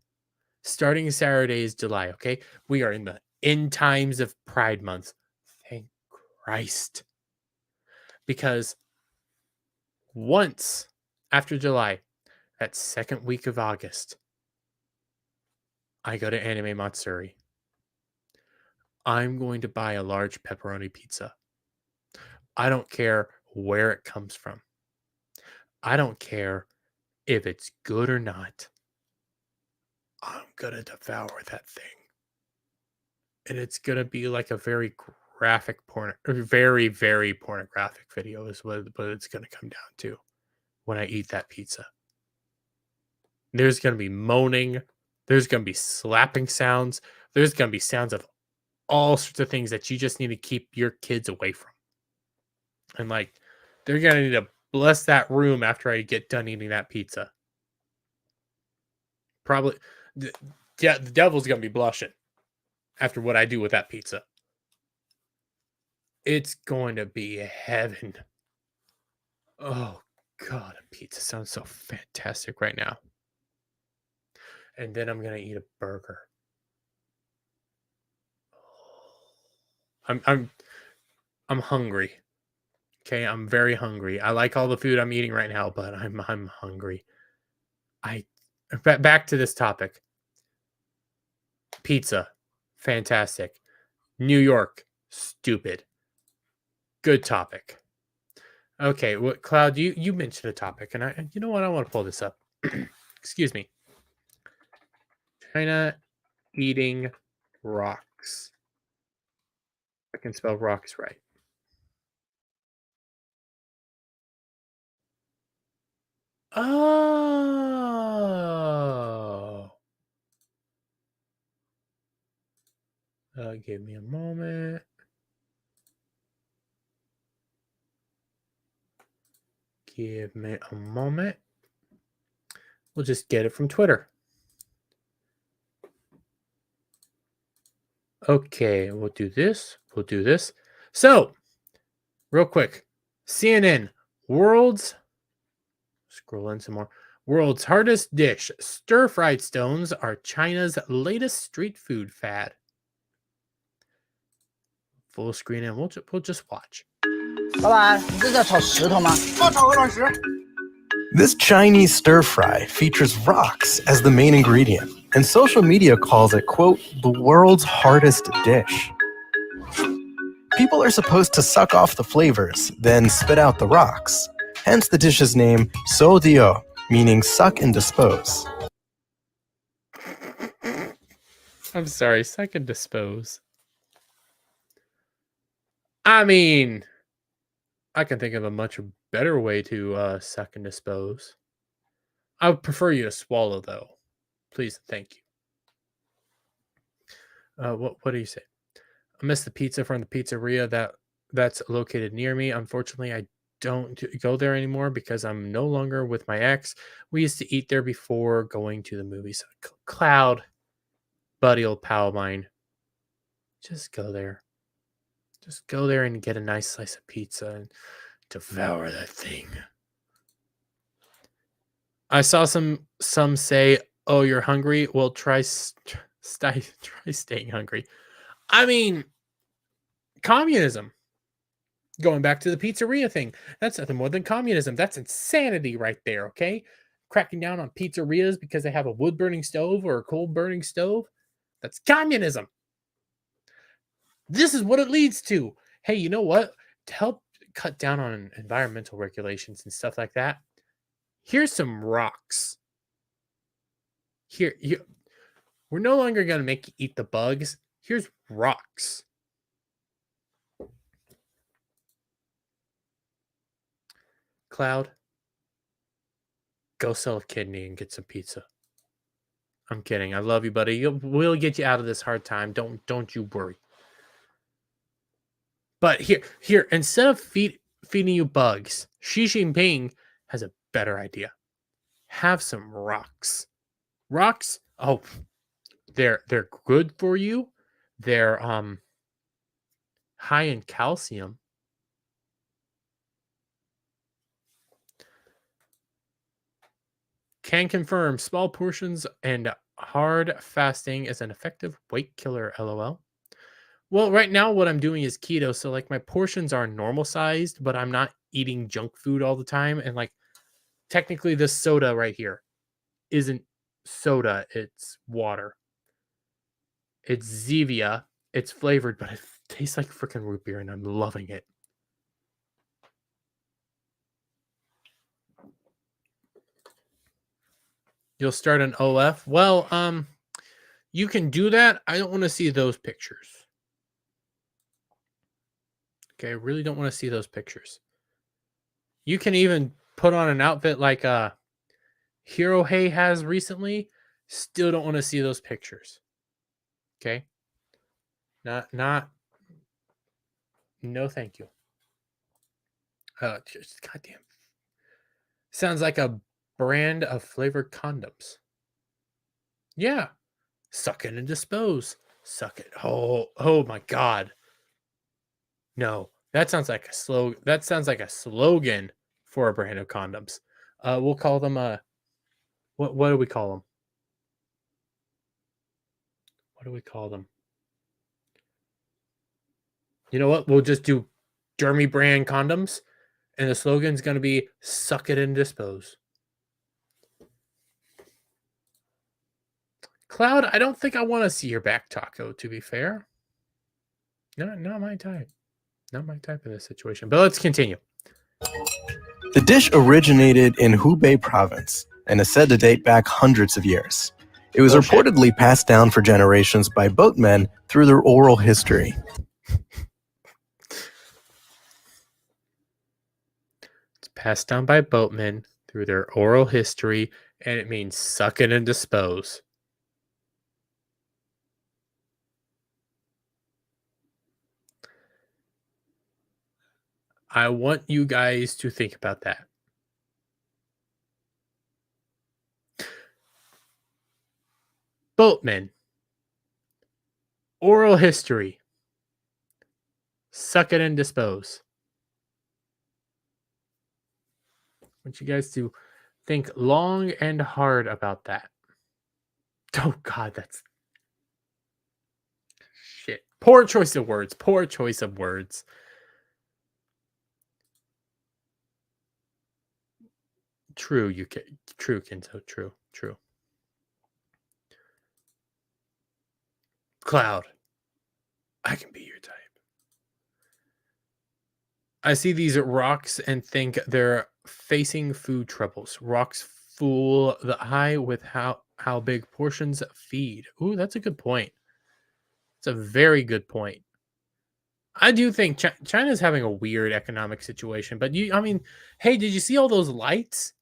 Starting Saturday is July, okay? We are in the end times of Pride Month. Thank Christ. Because once after July, that second week of August, I go to Anime Matsuri. I'm going to buy a large pepperoni pizza. I don't care where it comes from. I don't care if it's good or not. I'm going to devour that thing. And it's going to be like a very very, very pornographic video is what it's going to come down to when I eat that pizza. There's going to be moaning. There's going to be slapping sounds. There's going to be sounds of all sorts of things that you just need to keep your kids away from. And like, they're going to need to bless that room after I get done eating that pizza. Probably, the devil's going to be blushing after what I do with that pizza. It's going to be heaven. Oh, God, a pizza sounds so fantastic right now. And then I'm going to eat a burger. I'm hungry. Okay, I'm very hungry. I like all the food I'm eating right now, but I'm hungry. Back to this topic. Pizza, fantastic. New York, stupid. Good topic. Okay, what Cloud? You mentioned a topic, and you know what? I want to pull this up. Excuse me. China eating rocks. I can spell rocks right. Oh. Give me a moment. Give me a moment. We'll just get it from Twitter. Okay, we'll do this. We'll do this. So, real quick, CNN, scroll in some more. World's hardest dish. Stir-fried stones are China's latest street food fad. Full screen and we'll just watch.
This Chinese stir-fry features rocks as the main ingredient, and social media calls it, quote, the world's hardest dish. People are supposed to suck off the flavors, then spit out the rocks. Hence the dish's name, so dio, meaning suck and dispose.
I'm sorry, suck and dispose. I mean, I can think of a much better way to suck and dispose. I would prefer you to swallow, though. Please, thank you. What do you say? I miss the pizza from the pizzeria that's located near me. Unfortunately, I don't go there anymore because I'm no longer with my ex. We used to eat there before going to the movies. Cloud, buddy, old pal of mine. Just go there. Just go there and get a nice slice of pizza and devour that thing. I saw some say, "Oh, you're hungry? Well, try staying hungry." I mean, communism. Going back to the pizzeria thing, that's nothing more than communism. That's insanity right there. Okay, cracking down on pizzerias because they have a wood burning stove or a coal burning stove. That's communism. This is what it leads to. Hey, you know what? To help cut down on environmental regulations and stuff like that, here's some rocks. Here, we're no longer going to make you eat the bugs. Here's rocks. Cloud, go sell a kidney and get some pizza. I'm kidding. I love you, buddy. We'll get you out of this hard time. Don't you worry. But here, instead of feeding you bugs, Xi Jinping has a better idea. Have some rocks. Rocks, oh, they're good for you. They're high in calcium. Can confirm small portions and hard fasting is an effective weight killer, LOL. Well, right now what I'm doing is keto, so like my portions are normal sized, but I'm not eating junk food all the time. And like technically this soda right here isn't soda, it's water. It's Zevia. It's flavored, but it tastes like freaking root beer, and I'm loving it. You'll start an OF? Well, you can do that. I don't want to see those pictures. Okay, I really don't want to see those pictures. You can even put on an outfit like Hero Hey has recently. Still don't want to see those pictures. Okay. Not. No, thank you. Just goddamn. Sounds like a brand of flavored condoms. Yeah. Suck it and dispose. Suck it. Oh my God. No, that sounds like a slogan for a brand of condoms. We'll call them what do we call them? What do we call them? You know what? We'll just do Jeremy brand condoms, and the slogan's gonna be "Suck it and dispose." Cloud, I don't think I want to see your back taco. To be fair, not my type. Not my type in this situation. But let's continue.
The dish originated in Hubei province and is said to date back hundreds of years. It was reportedly passed down for generations by boatmen through their oral history.
It's passed down by boatmen through their oral history, and it means suck it and dispose. I want you guys to think about that. Boatmen. Oral history. Suck it and dispose. I want you guys to think long and hard about that. Oh God, that's shit. Poor choice of words. Poor choice of words. True, true, Kinzo. True. Cloud, I can be your type. I see these rocks and think they're facing food troubles. Rocks fool the eye with how big portions feed. Ooh, that's a good point. It's a very good point. I do think China's having a weird economic situation, but hey, did you see all those lights?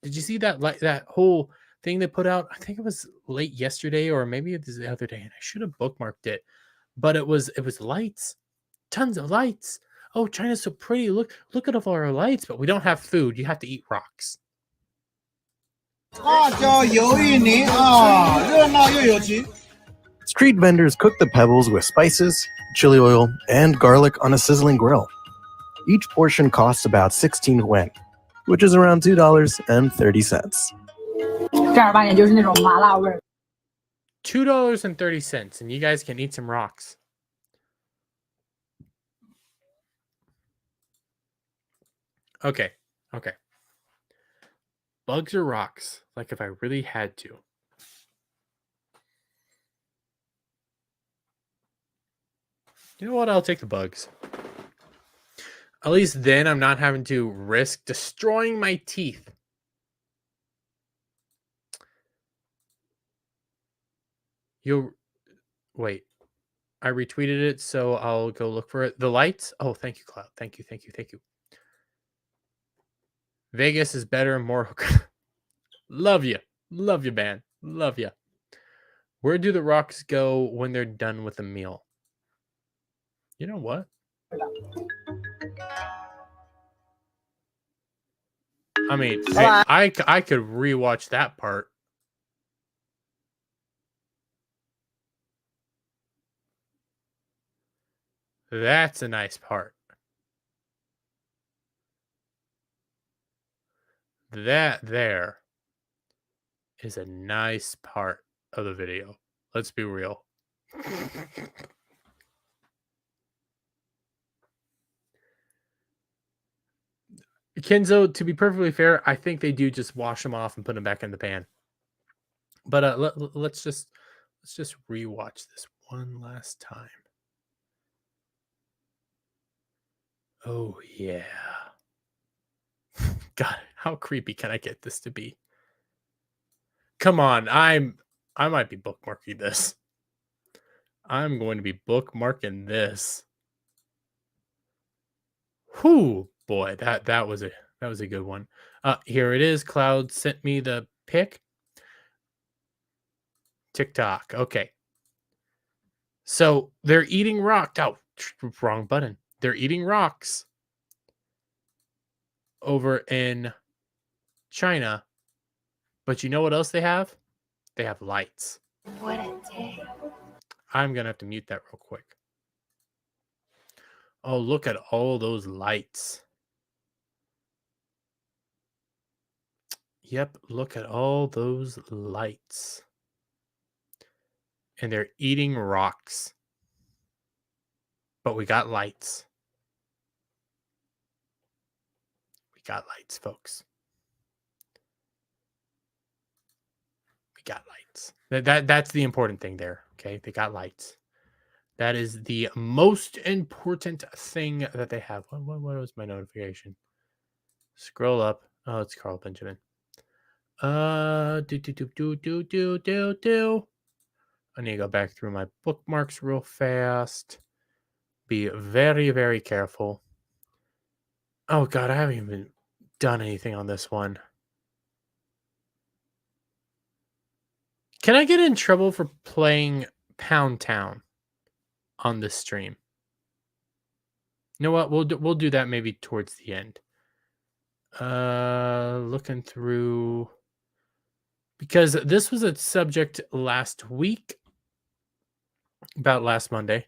Did you see that whole thing they put out? I think it was late yesterday or maybe it was the other day, and I should have bookmarked it. But it was lights, tons of lights. Oh, China's so pretty. Look at all our lights, but we don't have food. You have to eat rocks.
Street vendors cook the pebbles with spices, chili oil, and garlic on a sizzling grill. Each portion costs about 16 yuan, which is around $2.30.
$2.30, and you guys can eat some rocks. Okay. Bugs or rocks? Like if I really had to. You know what? I'll take the bugs. At least then I'm not having to risk destroying my teeth. Wait. I retweeted it, so I'll go look for it. The lights? Oh, thank you, Cloud. Thank you. Vegas is better and more. Love you, man. Love you. Where do the rocks go when they're done with the meal? You know what? I mean, I could rewatch that part. That's a nice part. That there is a nice part of the video. Let's be real. Kenzo, to be perfectly fair, I think they do just wash them off and put them back in the pan. But let's just rewatch this one last time. Oh yeah. God, how creepy can I get this to be? Come on, I might be bookmarking this. I'm going to be bookmarking this. Whew, boy, that was a good one. Here it is. Cloud sent me the pic. TikTok. Okay. So they're eating rock. Oh, wrong button. They're eating rocks over in China. But you know what else they have? They have lights.
What a day.
I'm going to have to mute that real quick. Oh, look at all those lights. Yep, look at all those lights. And they're eating rocks. But we got lights. We got lights, folks. We got lights. That's the important thing there. Okay, they got lights. That is the most important thing that they have. What was my notification? Scroll up. Oh, it's Carl Benjamin. I need to go back through my bookmarks real fast. Be very, very careful. Oh God, I haven't even done anything on this one. Can I get in trouble for playing Pound Town on this stream? You know what? We'll do that maybe towards the end. Looking through, because this was a subject last week, about last Monday.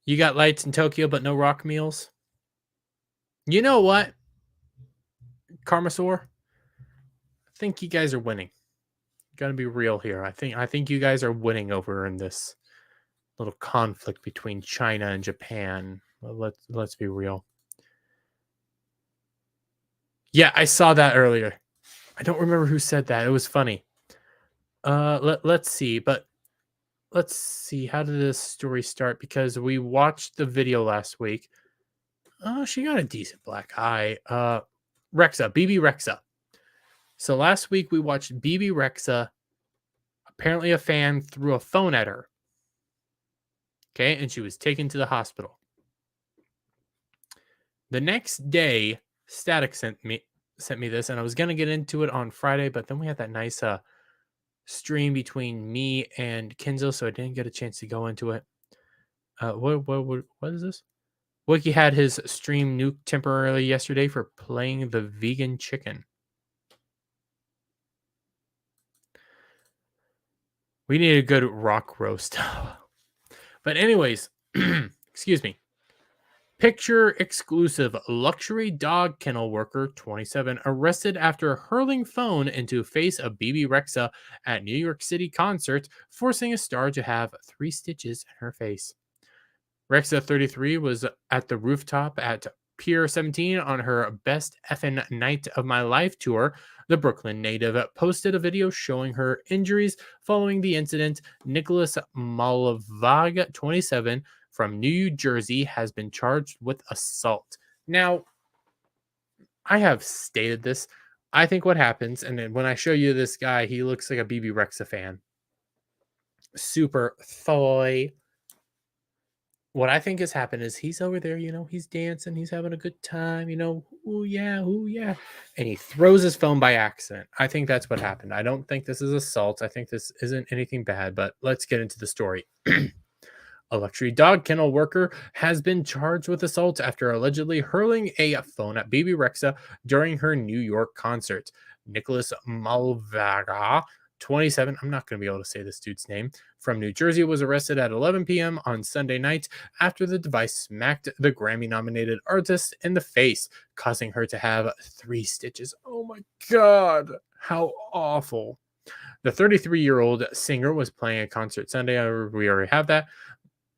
You got lights in Tokyo, but no rock meals. You know what, Karmasaur? I think you guys are winning. Gotta be real here. I think you guys are winning over in this little conflict between China and Japan. Let's be real. Yeah, I saw that earlier. I don't remember who said that. It was funny. Let's see. But let's see. How did this story start? Because we watched the video last week. Oh, she got a decent black eye. Rexa, BB Rexa. So last week we watched BB Rexa. Apparently a fan threw a phone at her. Okay, and she was taken to the hospital. The next day, Static sent me this, and I was gonna get into it on Friday, but then we had that nice stream between me and Kenzo, so I didn't get a chance to go into it. What is this? Wiki had his stream nuked temporarily yesterday for playing the vegan chicken. We need a good rock roast. But anyways, excuse me. Picture exclusive luxury dog kennel worker 27 arrested after hurling phone into face of BB Rexa at New York City concert, forcing a star to have 3 stitches in her face. Rexa 33 was at the rooftop at Pier 17 on her Best Effin' Night of My Life tour. The Brooklyn native posted a video showing her injuries following the incident. Nicholas Malavag, 27, from New Jersey, has been charged with assault. Now, I have stated this. I think what happens, and then when I show you this guy, he looks like a BB Rexa fan. Super thoi. What I think has happened is he's over there, he's dancing, he's having a good time, ooh yeah, and he throws his phone by accident. I think that's what happened. I don't think this is assault. I think this isn't anything bad, but let's get into the story. A luxury dog kennel worker has been charged with assault after allegedly hurling a phone at BB Rexa during her New York concert. Nicholas Malvaga, 27, I'm not going to be able to say this dude's name, from New Jersey, was arrested at 11 p.m. on Sunday night after the device smacked the Grammy-nominated artist in the face, causing her to have 3 stitches. Oh my God, how awful. The 33-year-old singer was playing a concert Sunday. We already have that.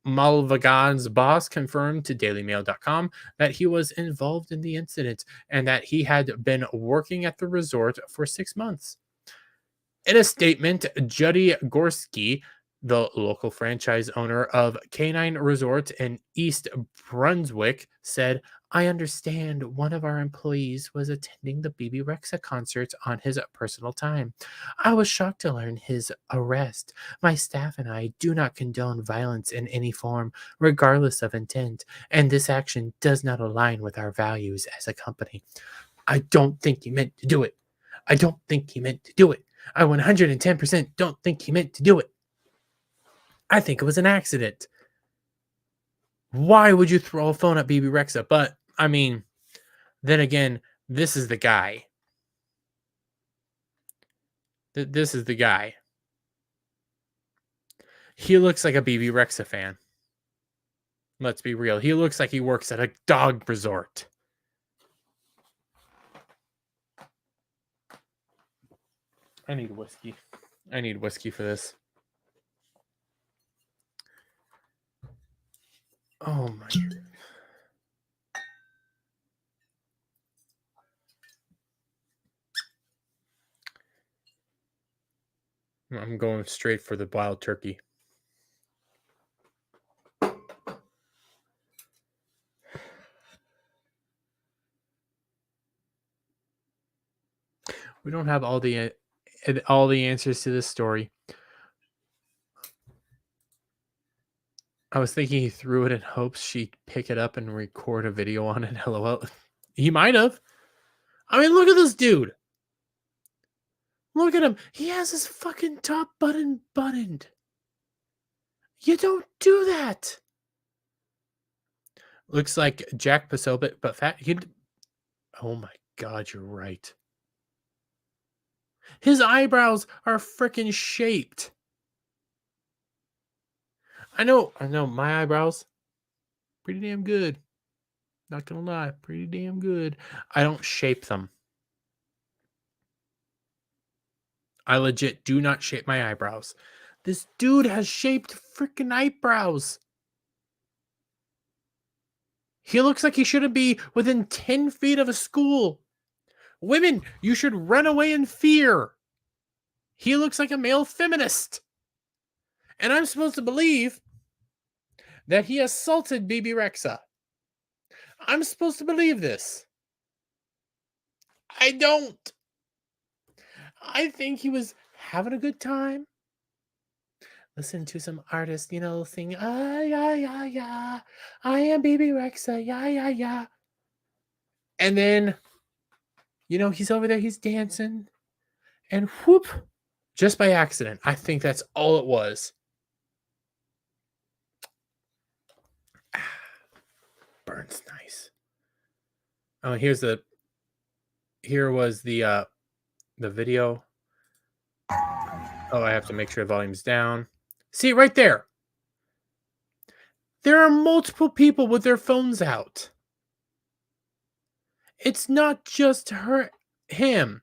Malvagan's boss confirmed to dailymail.com that he was involved in the incident and that he had been working at the resort for 6 months. In a statement, Judy Gorski, the local franchise owner of Canine Resort in East Brunswick, said, "I understand one of our employees was attending the BB Rexa concert on his personal time. I was shocked to learn his arrest. My staff and I do not condone violence in any form, regardless of intent, and this action does not align with our values as a company." I don't think he meant to do it. I don't think he meant to do it. I 110% don't think he meant to do it. I think it was an accident. Why would you throw a phone at BB Rexa? But, I mean, then again, this is the guy. This is the guy. He looks like a BB Rexa fan. Let's be real. He looks like he works at a dog resort. I need whiskey. I need whiskey for this. Oh my. I'm going straight for the wild turkey. We don't have all the answers to this story. I was thinking he threw it in hopes she'd pick it up and record a video on it. LOL. He might have. I mean, look at this dude. Look at him. He has his fucking top button buttoned. You don't do that. Looks like Jack Posobiec, but fat. Oh my God, you're right. His eyebrows are freaking shaped. I know, my eyebrows, pretty damn good. Not gonna lie, pretty damn good. I don't shape them. I legit do not shape my eyebrows. This dude has shaped freaking eyebrows. He looks like he shouldn't be within 10 feet of a school. Women, you should run away in fear. He looks like a male feminist. And I'm supposed to believe that he assaulted BB Rexa. I'm supposed to believe this. I don't. I think he was having a good time. Listen to some artist, sing, ah, yeah, yeah, yeah. I am BB Rexa, yeah, yeah, yeah. And then, he's over there, he's dancing. And whoop, just by accident. I think that's all it was. Burns nice. Oh, here was the video. Oh, I have to make sure the volume's down. See, right there. There are multiple people with their phones out. It's not just him.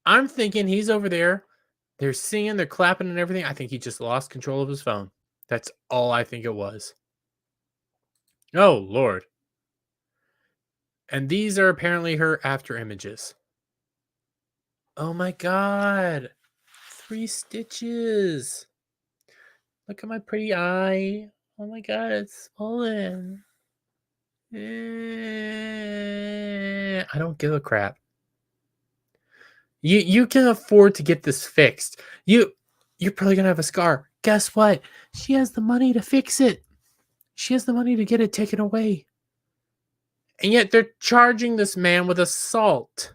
I'm thinking he's over there. They're singing, they're clapping and everything. I think he just lost control of his phone. That's all I think it was. Oh, Lord. And these are apparently her after images. Oh my God. 3 stitches. Look at my pretty eye. Oh my God, it's swollen. I don't give a crap. You can afford to get this fixed. You're probably gonna have a scar. Guess what? She has the money to fix it. She has the money to get it taken away. And yet they're charging this man with assault.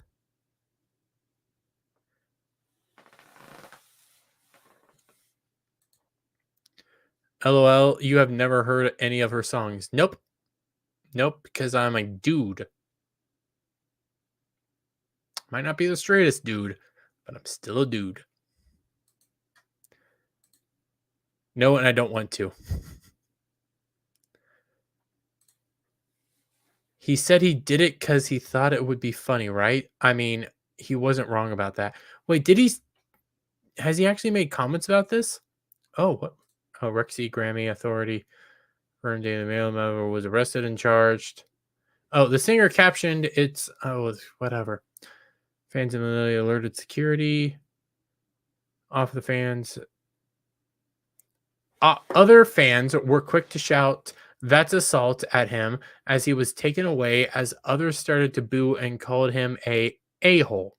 LOL, you have never heard any of her songs. Nope, because I'm a dude. Might not be the straightest dude, but I'm still a dude. No, and I don't want to. He said he did it because he thought it would be funny, right? I mean, he wasn't wrong about that. Wait, has he actually made comments about this? Oh, what? Oh, Rexy Grammy Authority earned Daily Mail member was arrested and charged. Oh, the singer captioned whatever. Fans immediately alerted security. Off the fans. Other fans were quick to shout, "That's assault" at him as he was taken away, as others started to boo and called him asshole.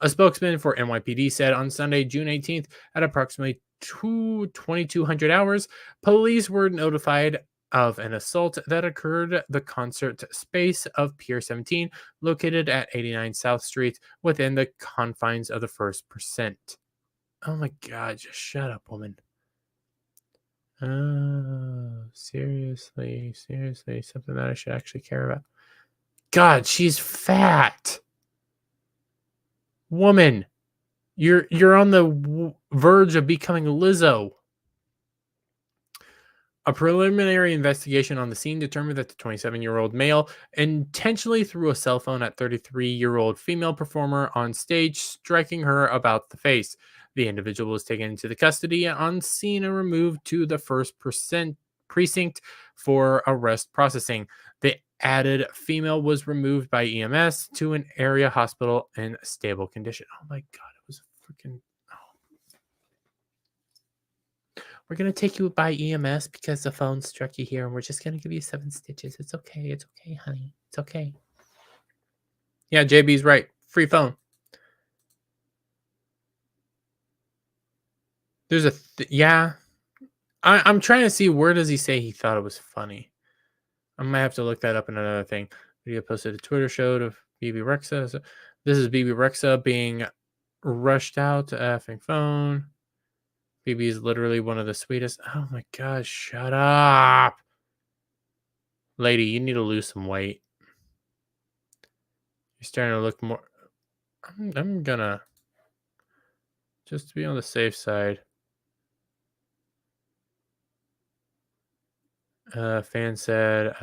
A spokesman for NYPD said on Sunday, June 18th, at approximately 2200 hours, police were notified of an assault that occurred the concert space of Pier 17, located at 89 South Street, within the confines of the 1st Percent. Oh my God, just shut up, woman. Oh, seriously, something that I should actually care about. God, she's fat. Woman, you're on the verge of becoming Lizzo. A preliminary investigation on the scene determined that the 27-year-old male intentionally threw a cell phone at 33-year-old female performer on stage, striking her about the face. The individual was taken into the custody on scene and removed to the first precinct for arrest processing. The added female was removed by EMS to an area hospital in stable condition. Oh my God, it was freaking... We're going to take you by EMS because the phone struck you here, and we're just going to give you 7 stitches. It's okay. It's okay, honey. It's okay. Yeah, JB's right. Free phone. There's a... yeah. I'm trying to see where does he say he thought it was funny. I might have to look that up in another thing. Video posted a Twitter showed of BB Rexa. So this is BB Rexa being rushed out to effing phone. BB is literally one of the sweetest. Oh my gosh, shut up. Lady, you need to lose some weight. You're starting to look more... I'm gonna... just to be on the safe side. Fan said...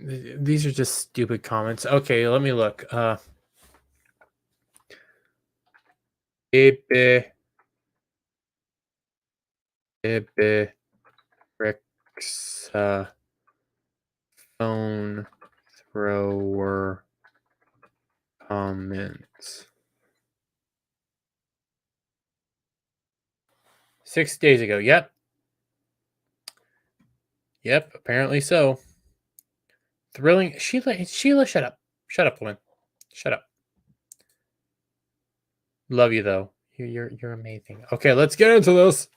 these are just stupid comments. Okay, let me look. Ibbe Rex phone thrower comments. 6 days ago. Yep, apparently so. Thrilling. Sheila, shut up. Shut up, woman. Shut up. Love you though. You're amazing. Okay, let's get into this.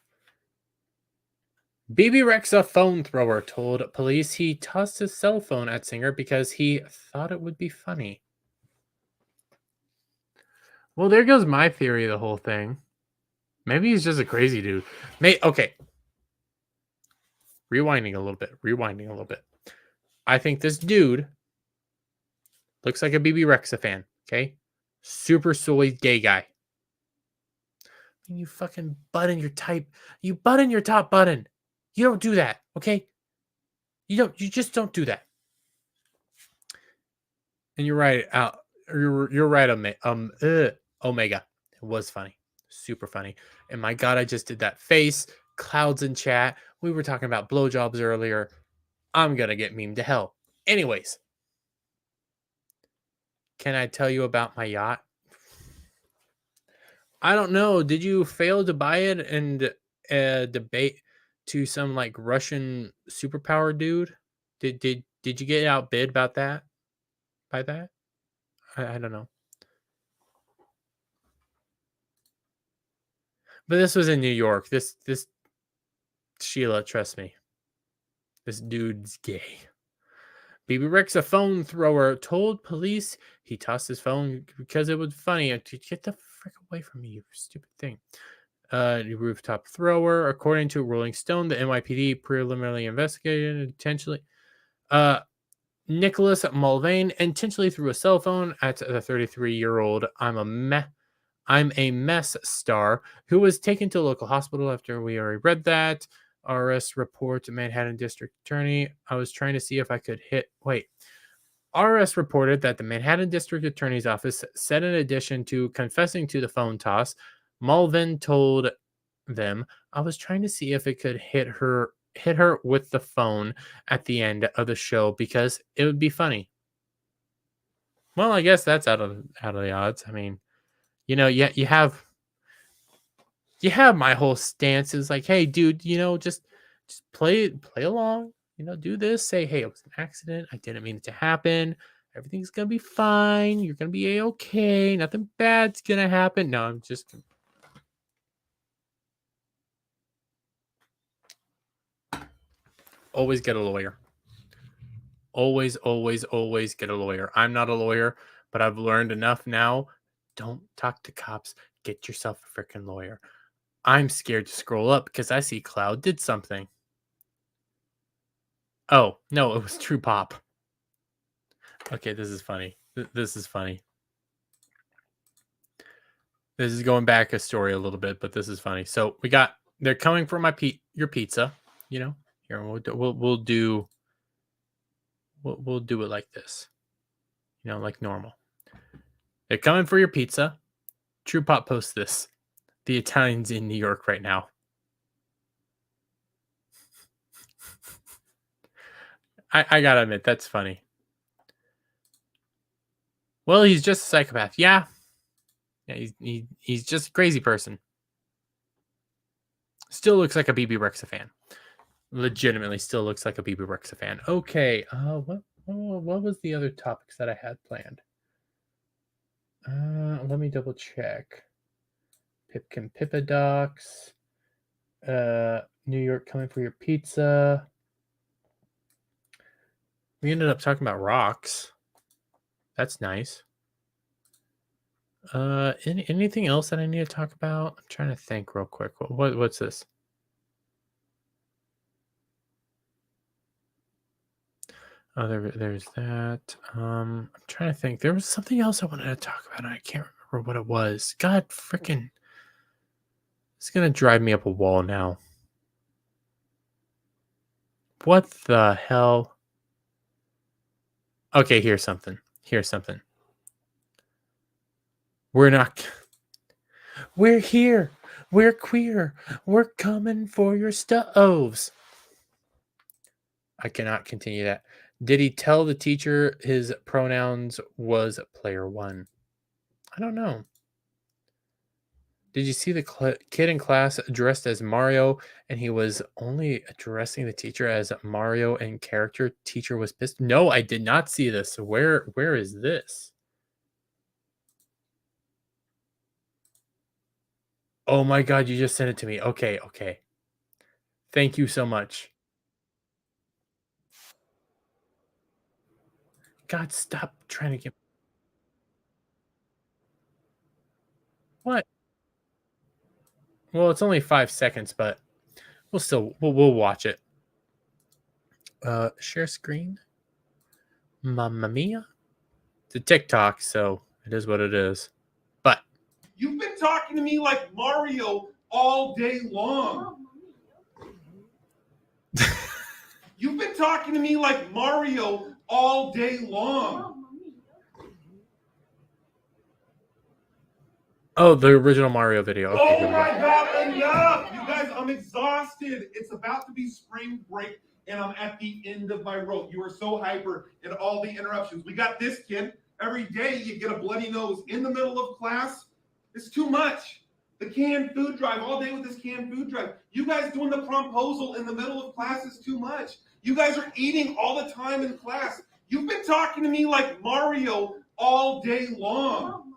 BB Rexa phone thrower told police he tossed his cell phone at singer because he thought it would be funny. Well, there goes my theory of the whole thing. Maybe he's just a crazy dude. Okay. Rewinding a little bit. I think this dude looks like a BB Rexa fan. Okay. Super soy gay guy. And you fucking button your type. You button your top button. You don't do that. Okay. You just don't do that. And you're right. You're right. Omega. It was funny. Super funny. And my God, I just did that face. Clouds in chat. We were talking about blowjobs earlier. I'm going to get memed to hell. Anyways. Can I tell you about my yacht? I don't know. Did you fail to buy it and debate to some like Russian superpower dude? Did you get outbid about that? By that? I don't know. But this was in New York. This Sheila, trust me. This dude's gay. BB Rex, a phone thrower, told police he tossed his phone because it was funny. Get the frick away from me, you stupid thing. Rooftop thrower, according to Rolling Stone, the NYPD preliminarily investigated intentionally. Nicholas Mulvane intentionally threw a cell phone at the 33-year-old I'm a mess star who was taken to a local hospital after we already read that. RS report to Manhattan District Attorney. I was trying to see if I could RS reported that the Manhattan District Attorney's Office said in addition to confessing to the phone toss, Mulvin told them, I was trying to see if it could hit her with the phone at the end of the show because it would be funny. Well, I guess that's out of the odds. I mean, you have my whole stance is like, hey, dude, just play along, do this, say, hey, it was an accident. I didn't mean it to happen. Everything's going to be fine. You're going to be A-okay. Nothing bad's going to happen. No, I'm just... Always get a lawyer. Always get a lawyer. I'm not a lawyer, but I've learned enough now Don't talk to cops. Get yourself a freaking lawyer. I'm scared to scroll up because I see Cloud did something. Oh, no, it was True Pop. Okay, this is funny. This is funny. This is going back a story a little bit, but this is funny. So they're coming for your pizza. You know, here we'll do it like this. You know, like normal. They're coming for your pizza. True Pop posts this. The Italians in New York right now. I gotta admit, that's funny. Well, he's just a psychopath. Yeah. Yeah, he's just a crazy person. Still looks like a BB Rexa fan. Legitimately still looks like a BB Rexa fan. Okay, what was the other topics that I had planned? Let me double check. Pipkin Pipa Doxed. New York coming for your pizza. We ended up talking about rocks. That's nice. Anything else that I need to talk about? I'm trying to think real quick. What's this? Oh, there's that. I'm trying to think. There was something else I wanted to talk about, and I can't remember what it was. God freaking, it's gonna drive me up a wall now. What the hell? Okay, here's something. We're here. We're queer. We're coming for your stoves. I cannot continue that. Did he tell the teacher his pronouns was player one? I don't know. Did you see the kid in class dressed as Mario and he was only addressing the teacher as Mario and character? Teacher was pissed. No, I did not see this. Where is this? Oh my God, you just sent it to me. Okay. Thank you so much. God, stop trying to get... What? Well, it's only 5 seconds, but we'll watch it. Share screen. Mamma mia. It's a TikTok, so it is what it is. But
you've been talking to me like Mario all day long. You've been talking to me like Mario all day long.
Oh, the original Mario video. Okay,
oh my God, enough! You guys, I'm exhausted. It's about to be spring break, and I'm at the end of my rope. You are so hyper and all the interruptions. We got this kid. Every day you get a bloody nose in the middle of class. It's too much. The canned food drive, all day with this canned food drive. You guys doing the promposal in the middle of class is too much. You guys are eating all the time in class. You've been talking to me like Mario all day long.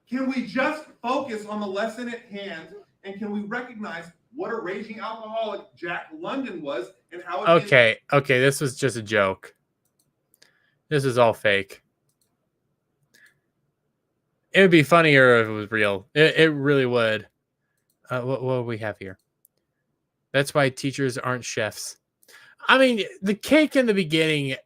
Can we just focus on the lesson at hand, and can we recognize what a raging alcoholic Jack London was and how it
Okay, this was just a joke. This is all fake. It would be funnier if it was real. It really would. What do we have here? That's why teachers aren't chefs. I mean, the cake in the beginning,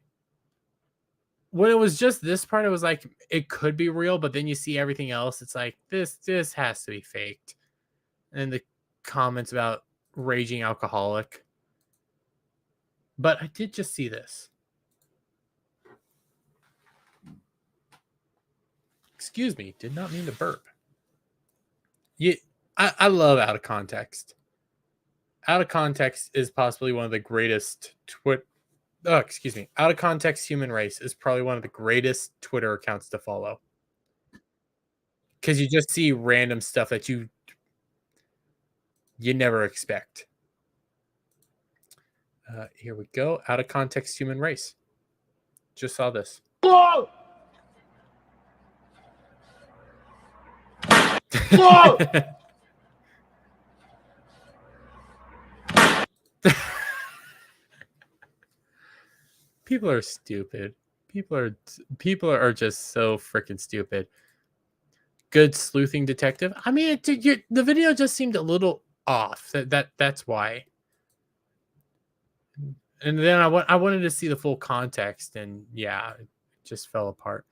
when it was just this part, it was like, it could be real, but then you see everything else. It's like, this has to be faked. And the comments about raging alcoholic. But I did just see this. Excuse me, did not mean to burp. I love Out of Context. Out of Context is possibly one of the greatest Out of Context Human Race is probably one of the greatest Twitter accounts to follow. Because you just see random stuff that you never expect. Here we go. Out of Context Human Race. Just saw this.
Whoa! Whoa!
People are stupid. People are just so freaking stupid. good sleuthing detective. I mean, the video just seemed a little off. That's why. And then I wanted to see the full context, and yeah, it just fell apart.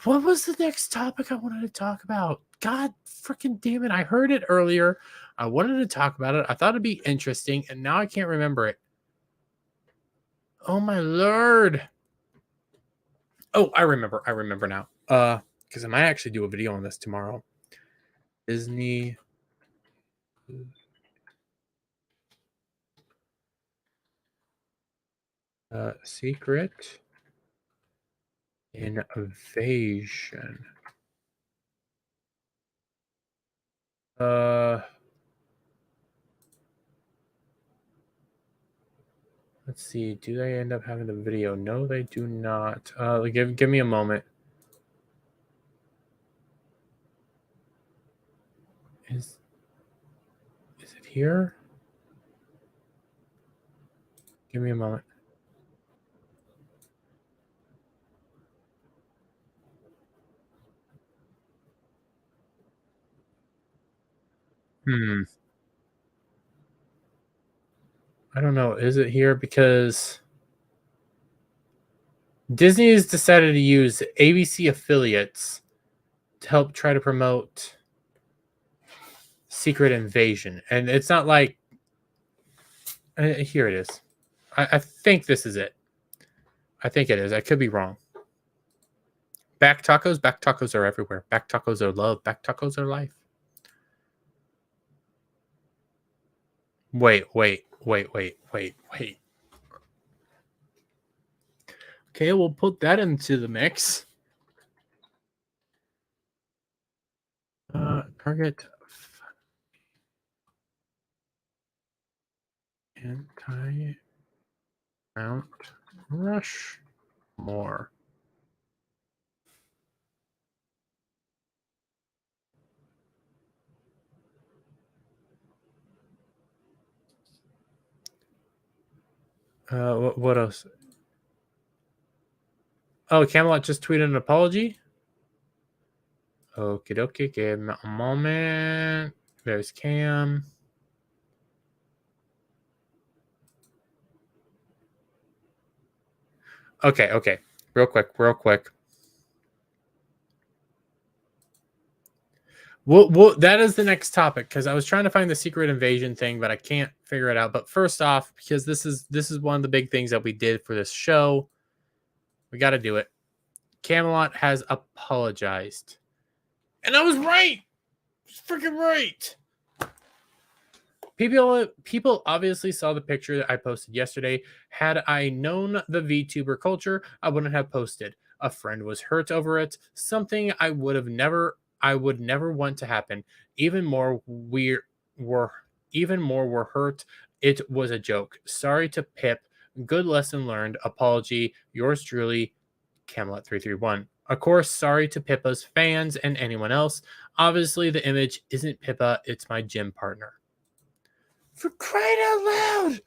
What was the next topic I wanted to talk about? God freaking damn it. I heard it earlier. I wanted to talk about it. I thought it'd be interesting, and now I can't remember it. Oh my lord. Oh, I remember now. Because I might actually do a video on this tomorrow. Disney secret invasion. Let's see. Do they end up having the video? No, they do not. Give me a moment. Is it here? Give me a moment. I don't know. Is it here? Because Disney has decided to use ABC affiliates to help try to promote Secret Invasion. And it's not like... here it is. I think this is it. I think it is. I could be wrong. Back tacos are everywhere. Back tacos are love. Back tacos are life. Wait. Okay, we'll put that into the mix. Target anti-Mount Rushmore. What else? Oh, Camelot just tweeted an apology. Okie dokie, give me a moment. There's Cam. Okay. Real quick. Well, that is the next topic, because I was trying to find the Secret Invasion thing, but I can't figure it out. But first off, because this is one of the big things that we did for this show, we got to do it. Camelot has apologized, and I was right. Freaking right. People obviously saw the picture that I posted yesterday. Had I known the VTuber culture, I wouldn't have posted. A friend was hurt over it. Something I would never want to happen. Even more were hurt. It was a joke. Sorry to Pip. Good lesson learned. Apology. Yours truly, Camelot331. Of course, sorry to Pippa's fans and anyone else. Obviously, the image isn't Pippa. It's my gym partner. For crying out loud!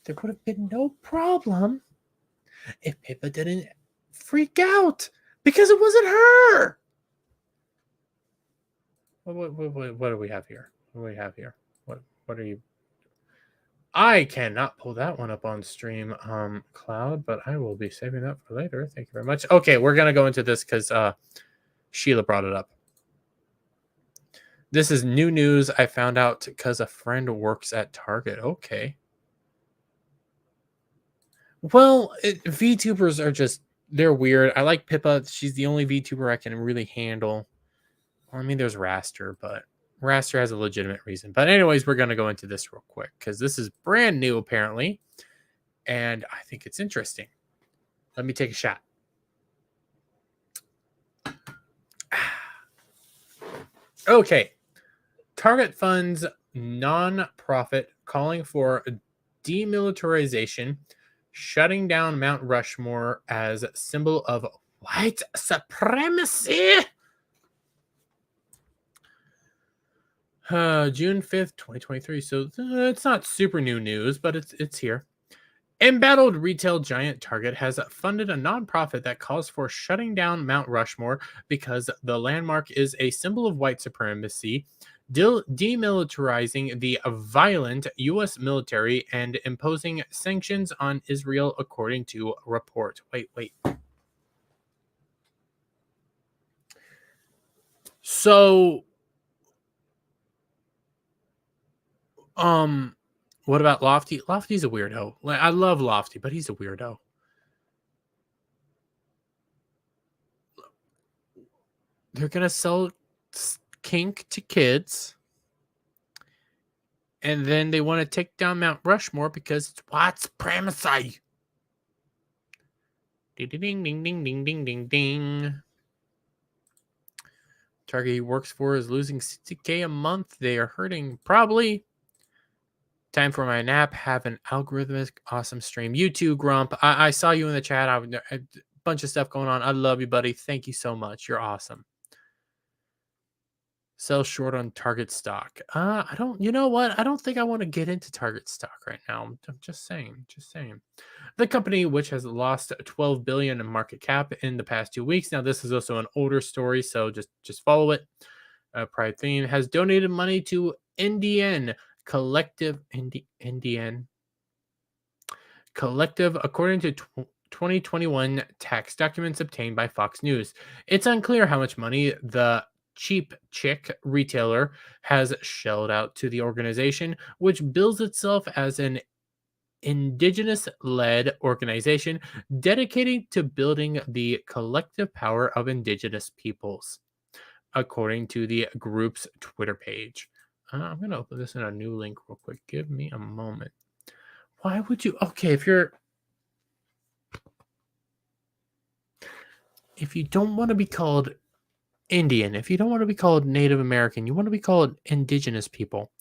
There would have been no problem if Pippa didn't freak out, because it wasn't her. What do we have here? What are you? I cannot pull that one up on stream, Cloud, but I will be saving that for later. Thank you very much. Okay, we're gonna go into this because Sheila brought it up. This is new news. I found out because a friend works at Target. Okay. Well, VTubers are just, they're weird. I like Pippa. She's the only VTuber I can really handle. Well, I mean, there's Raster, but Raster has a legitimate reason. But anyways, we're going to go into this real quick because this is brand new, apparently. And I think it's interesting. Let me take a shot. Okay. Target funds non-profit calling for demilitarization, shutting down Mount Rushmore as symbol of white supremacy. June 5th, 2023. So it's not super new news, but it's here. Embattled retail giant Target has funded a nonprofit that calls for shutting down Mount Rushmore because the landmark is a symbol of white supremacy, demilitarizing the violent U.S. military, and imposing sanctions on Israel, according to a report. Wait. So, what about Lofty? Lofty's a weirdo. I love Lofty, but he's a weirdo. They're gonna sell kink to kids, and then they want to take down Mount Rushmore because it's white supremacy. Ding ding ding ding ding ding ding ding. Target he works for is losing $60K a month. They are hurting, probably. Time for my nap. Have an algorithmic awesome stream. You too, Grump. I saw you in the chat. A bunch of stuff going on. I love you, buddy. Thank you so much. You're awesome. Sell short on Target stock. I don't, you know what? I don't think I want to get into Target stock right now. I'm just saying. The company, which has lost 12 billion in market cap in the past 2 weeks. Now, this is also an older story, so just follow it. Pride Theme has donated money to Indian Collective, according to 2021 tax documents obtained by Fox News. It's unclear how much money the Cheap Chick retailer has shelled out to the organization, which bills itself as an Indigenous-led organization dedicated to building the collective power of Indigenous peoples, according to the group's Twitter page. I'm going to open this in a new link real quick. Give me a moment. Why would you? Okay, if you don't want to be called Indian, if you don't want to be called Native American, you want to be called Indigenous people.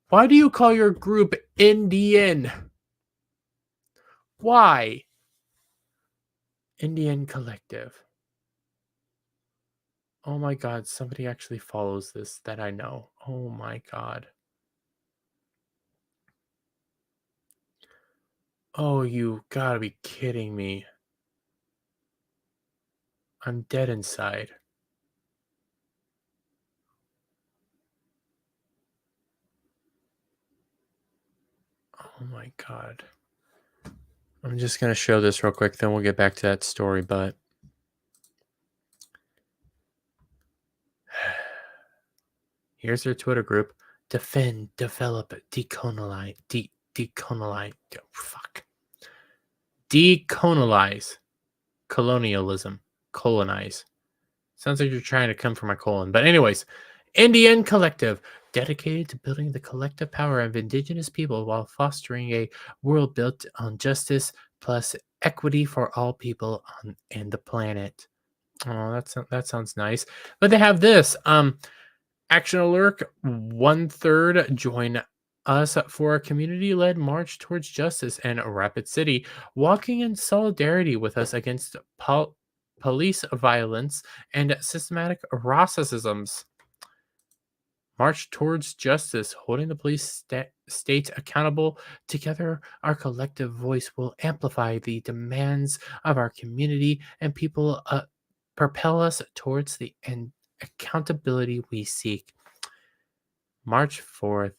Why do you call your group Indian? Why? Indian Collective. Oh my God, somebody actually follows this that I know. Oh my God. Oh, you gotta be kidding me. I'm dead inside. Oh my God. I'm just going to show this real quick, then we'll get back to that story, but here's their Twitter group. Defend, develop, decolonize, decolonize, colonialism, colonize. Sounds like you're trying to come for my colon. But anyways, Indian Collective, dedicated to building the collective power of Indigenous people while fostering a world built on justice plus equity for all people and the planet. Oh, that sounds nice. But they have this. Action alert, 1/3 join us for a community-led march towards justice in Rapid City, walking in solidarity with us against police violence and systematic racisms. March towards justice, holding the police state accountable. Together, our collective voice will amplify the demands of our community and people, propel us towards the accountability we seek. March 4th.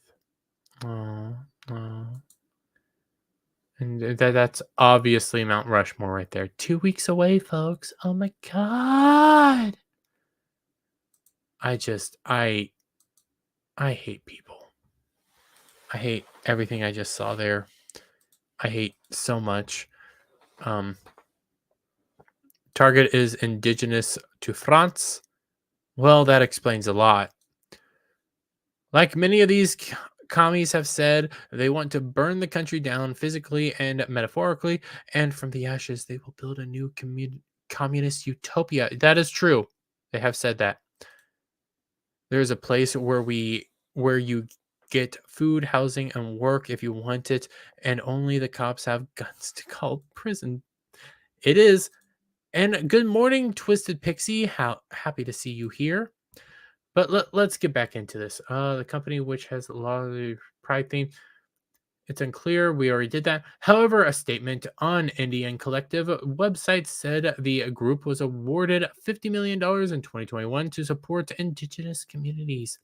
And that's obviously Mount Rushmore right there. 2 weeks away, folks. Oh my God. I hate people. I hate everything I just saw there. I hate so much. Target is indigenous to France. Well, that explains a lot. Like many of these commies have said, they want to burn the country down physically and metaphorically, and from the ashes, they will build a new communist utopia. That is true. They have said that. There's a place where you get food, housing, and work if you want it, and only the cops have guns to call prison. It is. And good morning, Twisted Pixie. How happy to see you here. But let's get back into this. The company, which has a lot of the Pride theme, It's unclear. We already did that. However, a statement on Indian Collective website said the group was awarded $50 million in 2021 to support indigenous communities.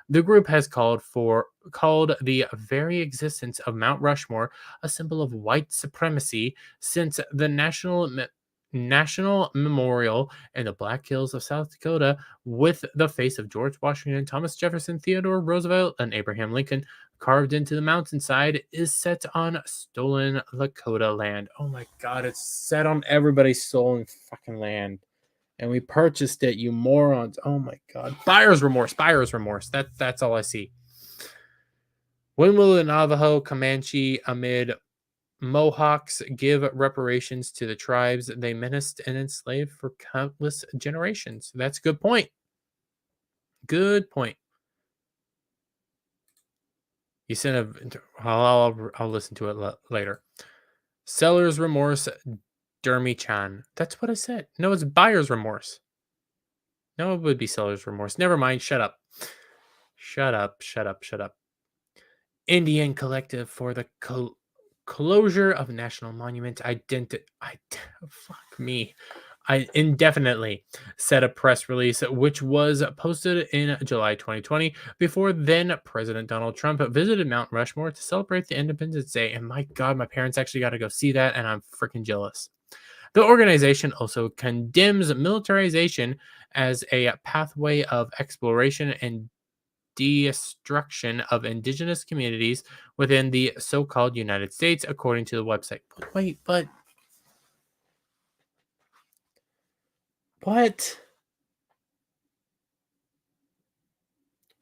The group has called the very existence of Mount Rushmore a symbol of white supremacy since the National Memorial in the Black Hills of South Dakota with the face of George Washington, Thomas Jefferson, Theodore Roosevelt, and Abraham Lincoln carved into the mountainside is set on stolen Lakota land. Oh my god, it's set on everybody's stolen fucking land. And we purchased it, you morons. Oh my god. Buyer's remorse, buyer's remorse. That's all I see. When will the Navajo, Comanche, amid Mohawks give reparations to the tribes they menaced and enslaved for countless generations? That's a good point. Good point. You sent I'll listen to it later. Seller's remorse, Dermy-chan. That's what I said. No, it's buyer's remorse. No, it would be seller's remorse. Never mind. Shut up. Shut up. Shut up. Shut up. Indian Collective for the closure of national monument fuck me. I indefinitely said a press release which was posted in July 2020 before then President Donald Trump visited Mount Rushmore to celebrate the Independence Day. And my God, my parents actually got to go see that, and I'm freaking jealous. The organization also condemns militarization as a pathway of exploration and destruction of indigenous communities within the so-called United States, according to the website. But wait, but what?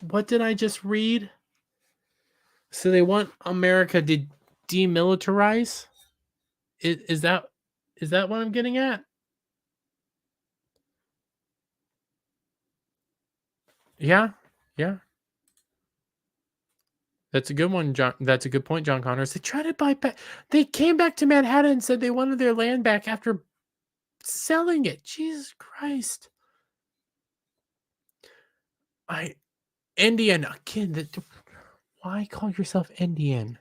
What did I just read? So they want America to demilitarize? Is that what I'm getting at? Yeah. Yeah. That's a good one, John. That's a good point, John Connors. They tried to buy back. They came back to Manhattan and said they wanted their land back after selling it. Jesus Christ. Indian again. Why call yourself Indian?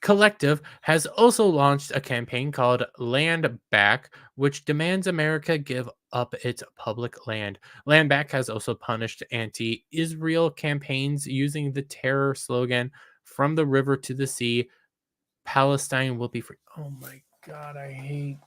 Collective has also launched a campaign called Land Back, which demands America give up its public land. Land Back has also punished anti-Israel campaigns using the terror slogan, "From the river to the sea, Palestine will be free." Oh my God, I hate.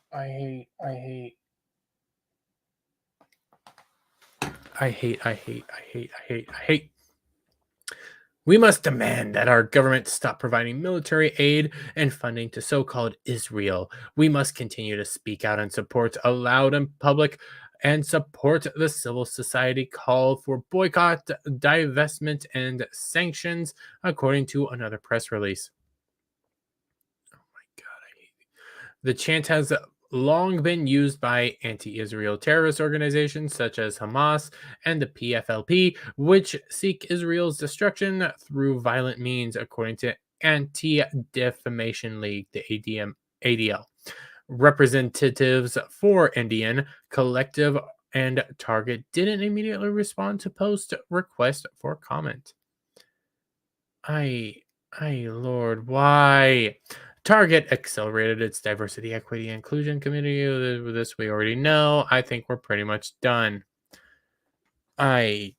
We must demand that our government stop providing military aid and funding to so-called Israel. We must continue to speak out and support aloud in public and support the civil society call for boycott, divestment, and sanctions, according to another press release. Oh my God, I hate it. The chant has long been used by anti-Israel terrorist organizations such as Hamas and the PFLP, which seek Israel's destruction through violent means, according to Anti-Defamation League, the ADL. Representatives for Indian Collective and Target didn't immediately respond to post request for comment. Lord, why? Target accelerated its diversity, equity, and inclusion committee. This we already know. I think we're pretty much done. Why?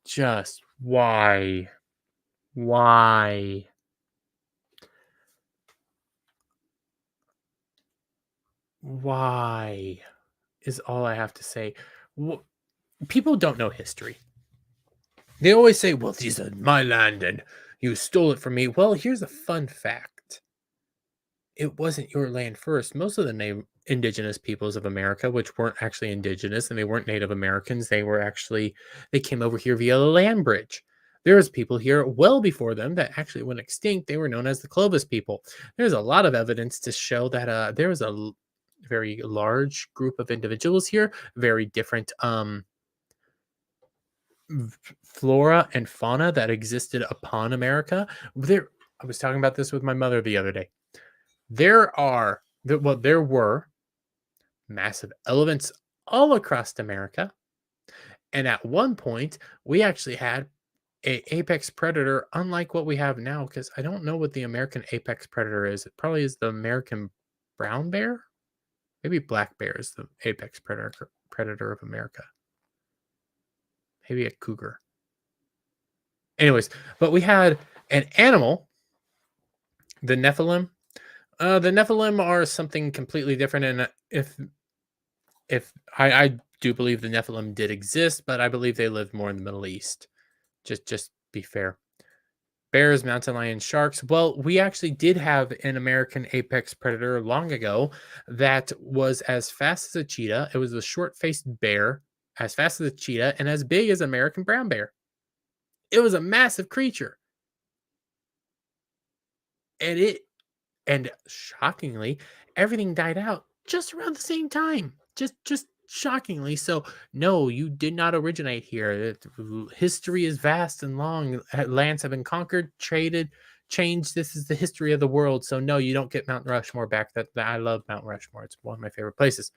Why? Why is all I have to say. People don't know history. They always say, well, these are my land and you stole it from me. Well, here's a fun fact. It wasn't your land first. Most of the indigenous peoples of America, which weren't actually indigenous and they weren't Native Americans, they came over here via the land bridge. There was people here well before them that actually went extinct. They were known as the Clovis people. There's a lot of evidence to show that there was a very large group of individuals here, very different flora and fauna that existed upon America. I was talking about this with my mother the other day. There were massive elephants all across America. And at one point, we actually had a apex predator, unlike what we have now, because I don't know what the American apex predator is. It probably is the American brown bear. Maybe black bear is the apex predator of America. Maybe a cougar. Anyways, but we had an animal, the Nephilim. The Nephilim are something completely different, and if I do believe the Nephilim did exist, but I believe they lived more in the Middle East. Just be fair. Bears, mountain lions, sharks. Well, we actually did have an American apex predator long ago that was as fast as a cheetah. It was a short-faced bear, as fast as a cheetah, and as big as an American brown bear. It was a massive creature. And shockingly, everything died out just around the same time. Just shockingly. So no, you did not originate here. History is vast and long. Lands have been conquered, traded, changed. This is the history of the world. So no, you don't get Mount Rushmore back. That I love Mount Rushmore. It's one of my favorite places.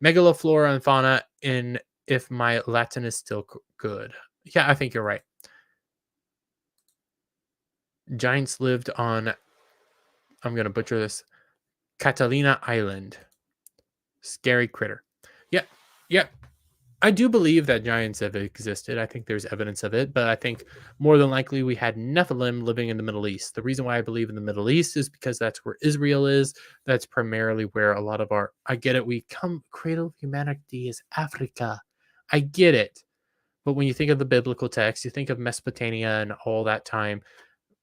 Megaloflora and fauna in if my Latin is still good. Yeah, I think you're right. Giants lived on, I'm going to butcher this, Catalina Island. Scary critter. Yeah. I do believe that giants have existed. I think there's evidence of it, but I think more than likely we had Nephilim living in the Middle East. The reason why I believe in the Middle East is because that's where Israel is. That's primarily where a lot of I get it. Cradle of humanity is Africa. I get it. But when you think of the biblical text, you think of Mesopotamia and all that time,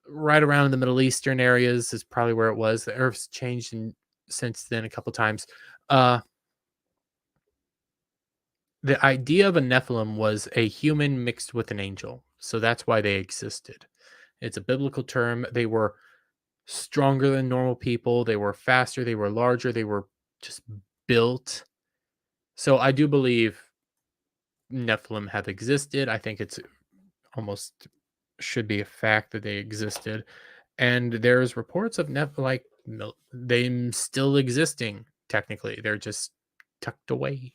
right around in the Middle Eastern areas is probably where it was. The earth's changed since then a couple times. The idea of a Nephilim was a human mixed with an angel. So that's why they existed. It's a biblical term. They were stronger than normal people. They were faster. They were larger. They were just built. So I do believe Nephilim have existed. I think it's almost should be a fact that they existed. And there's reports of them still existing. Technically, they're just tucked away.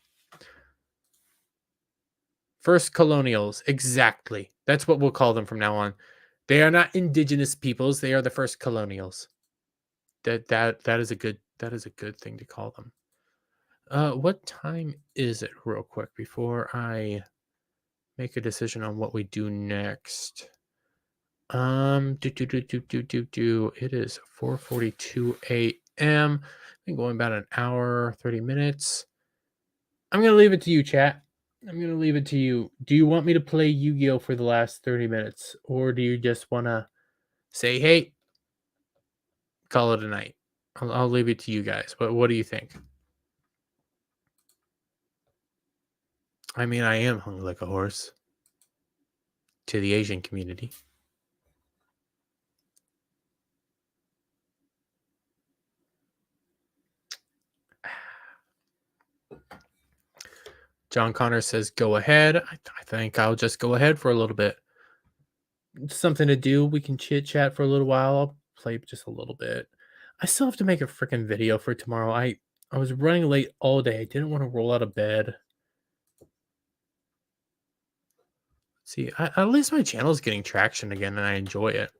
First colonials, exactly. That's what we'll call them from now on. They are not indigenous peoples. They are the first colonials. That is a good thing to call them. What time is it, real quick, before I make a decision on what we do next? It is 4:42 a.m. I've been going about an hour, 30 minutes. I'm gonna leave it to you, chat. I'm going to leave it to you. Do you want me to play Yu-Gi-Oh for the last 30 minutes? Or do you just want to say, hey, call it a night? I'll leave it to you guys. What do you think? I mean, I am hung like a horse to the Asian community. John Connor says, go ahead. I think I'll just go ahead for a little bit. It's something to do. We can chit-chat for a little while. I'll play just a little bit. I still have to make a freaking video for tomorrow. I was running late all day. I didn't want to roll out of bed. See, at least my channel is getting traction again, and I enjoy it.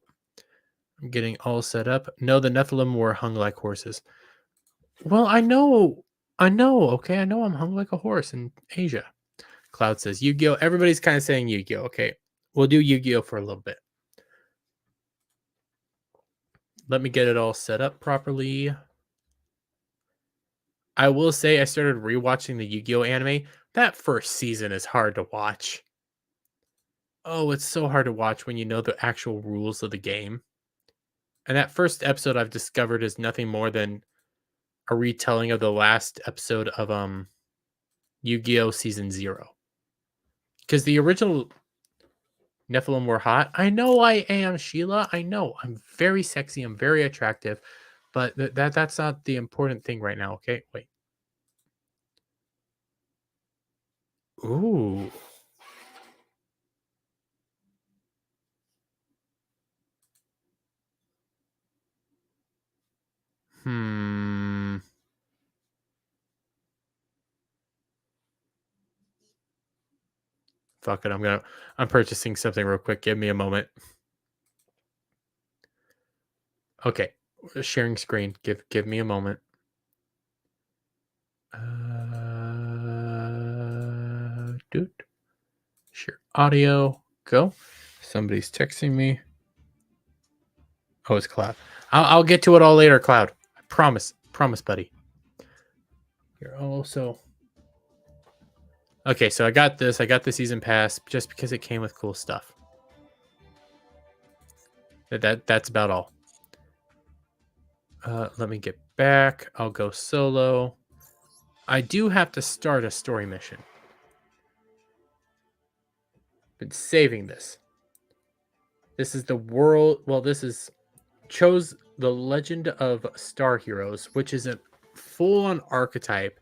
I'm getting all set up. No, the Nephilim were hung like horses. Well, I know. Okay, I know I'm hung like a horse in Asia. Cloud says Yu-Gi-Oh. Everybody's kind of saying Yu-Gi-Oh. Okay, we'll do Yu-Gi-Oh for a little bit. Let me get it all set up properly. I will say I started rewatching the Yu-Gi-Oh anime. That first season is hard to watch. Oh, it's so hard to watch when you know the actual rules of the game. And that first episode I've discovered is nothing more than a retelling of the last episode of Yu-Gi-Oh! Season 0. Because the original Nephilim were hot. I know I am, Sheila. I know. I'm very sexy. I'm very attractive. But that's not the important thing right now, okay? Wait. Ooh. Fuck it. I'm purchasing something real quick. Give me a moment. Okay. Sharing screen. Give me a moment. Dude. Share audio. Go. Somebody's texting me. Oh, it's Cloud. I'll get to it all later, Cloud. I promise. Promise, buddy. You're also... Okay, so I got this. I got the season pass just because it came with cool stuff. That's about all. Let me get back. I'll go solo. I do have to start a story mission. Been saving this. This is the world. Well, this is chose the Legend of Star Heroes, which is a full-on archetype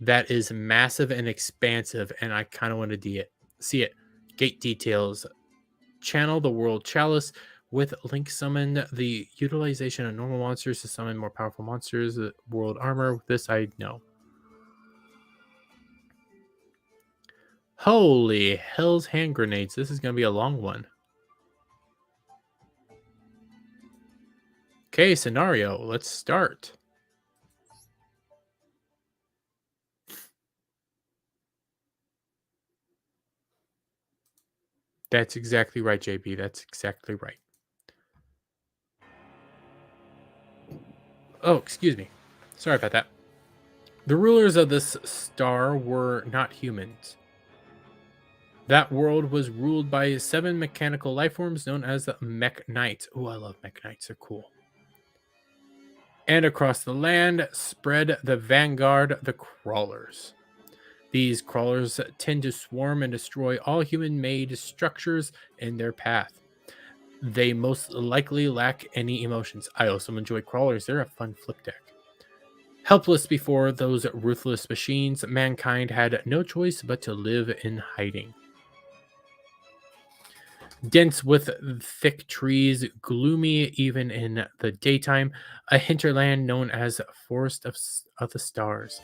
that is massive and expansive, and I kind of want to see it. Gate details. Channel the World Chalice. With Link summon the utilization of normal monsters to summon more powerful monsters. World armor. This I know. Holy hell's hand grenades. This is going to be a long one. Okay, scenario. Let's start. That's exactly right, JB. That's exactly right. Oh, excuse me. Sorry about that. The rulers of this star were not humans. That world was ruled by 7 mechanical life forms known as the Mech Knights. Oh, I love Mech Knights. They're cool. And across the land spread the vanguard, the crawlers. These crawlers tend to swarm and destroy all human-made structures in their path. They most likely lack any emotions. I also enjoy crawlers. They're a fun flip deck. Helpless before those ruthless machines, mankind had no choice but to live in hiding. Dense with thick trees, gloomy even in the daytime, a hinterland known as Forest of the Stars.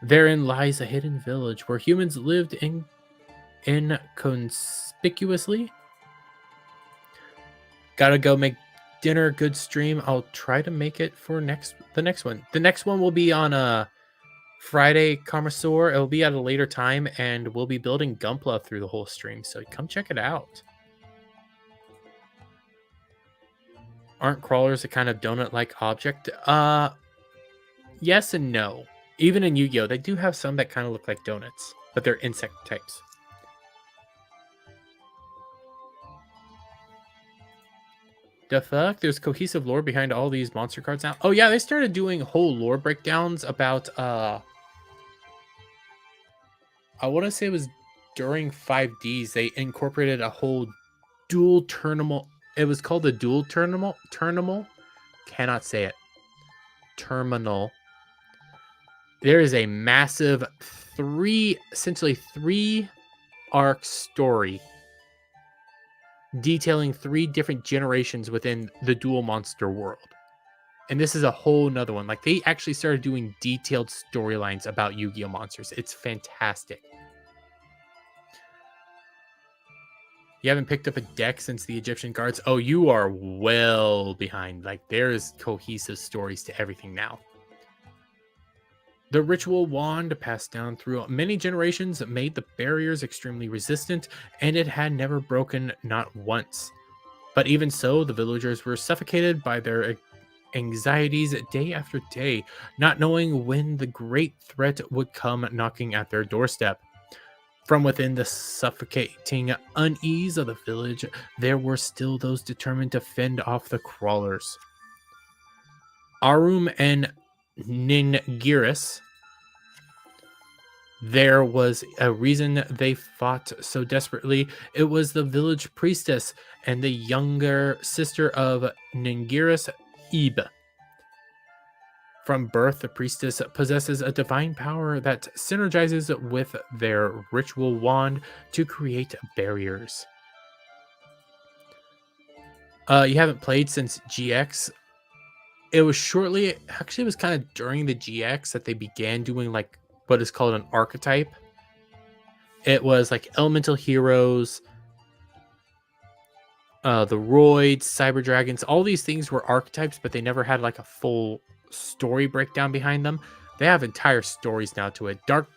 Therein lies a hidden village where humans lived inconspicuously. Gotta go make dinner. Good stream. I'll try to make it for the next one. The next one will be on Friday, Connoisseur. It'll be at a later time, and we'll be building Gunpla through the whole stream. So come check it out. Aren't crawlers a kind of donut-like object? Yes and no. Even in Yu-Gi-Oh, they do have some that kind of look like donuts, but they're insect types. The fuck? There's cohesive lore behind all these monster cards now? Oh yeah, they started doing whole lore breakdowns about, I want to say it was during 5Ds, they incorporated a whole dual terminal. It was called the dual terminal. Cannot say it. Terminal. There is a massive essentially three arc story detailing 3 different generations within the dual monster world. And this is a whole nother one. Like, they actually started doing detailed storylines about Yu-Gi-Oh monsters. It's fantastic. You haven't picked up a deck since the Egyptian cards? Oh, you are well behind. Like, there's cohesive stories to everything now. The ritual wand, passed down through many generations, made the barriers extremely resistant, and it had never broken, not once. But even so, the villagers were suffocated by their anxieties day after day, not knowing when the great threat would come knocking at their doorstep. From within the suffocating unease of the village, there were still those determined to fend off the crawlers. Arum and Ningiris. There was a reason they fought so desperately. It was the village priestess and the younger sister of Ningiris, Ib. From birth, the priestess possesses a divine power that synergizes with their ritual wand to create barriers. You haven't played since GX. It was actually it was kind of during the GX that they began doing like what is called an archetype. It was like Elemental Heroes, the Roids, Cyber Dragons. All these things were archetypes, but they never had like a full story breakdown behind them. They have entire stories now to it. Dark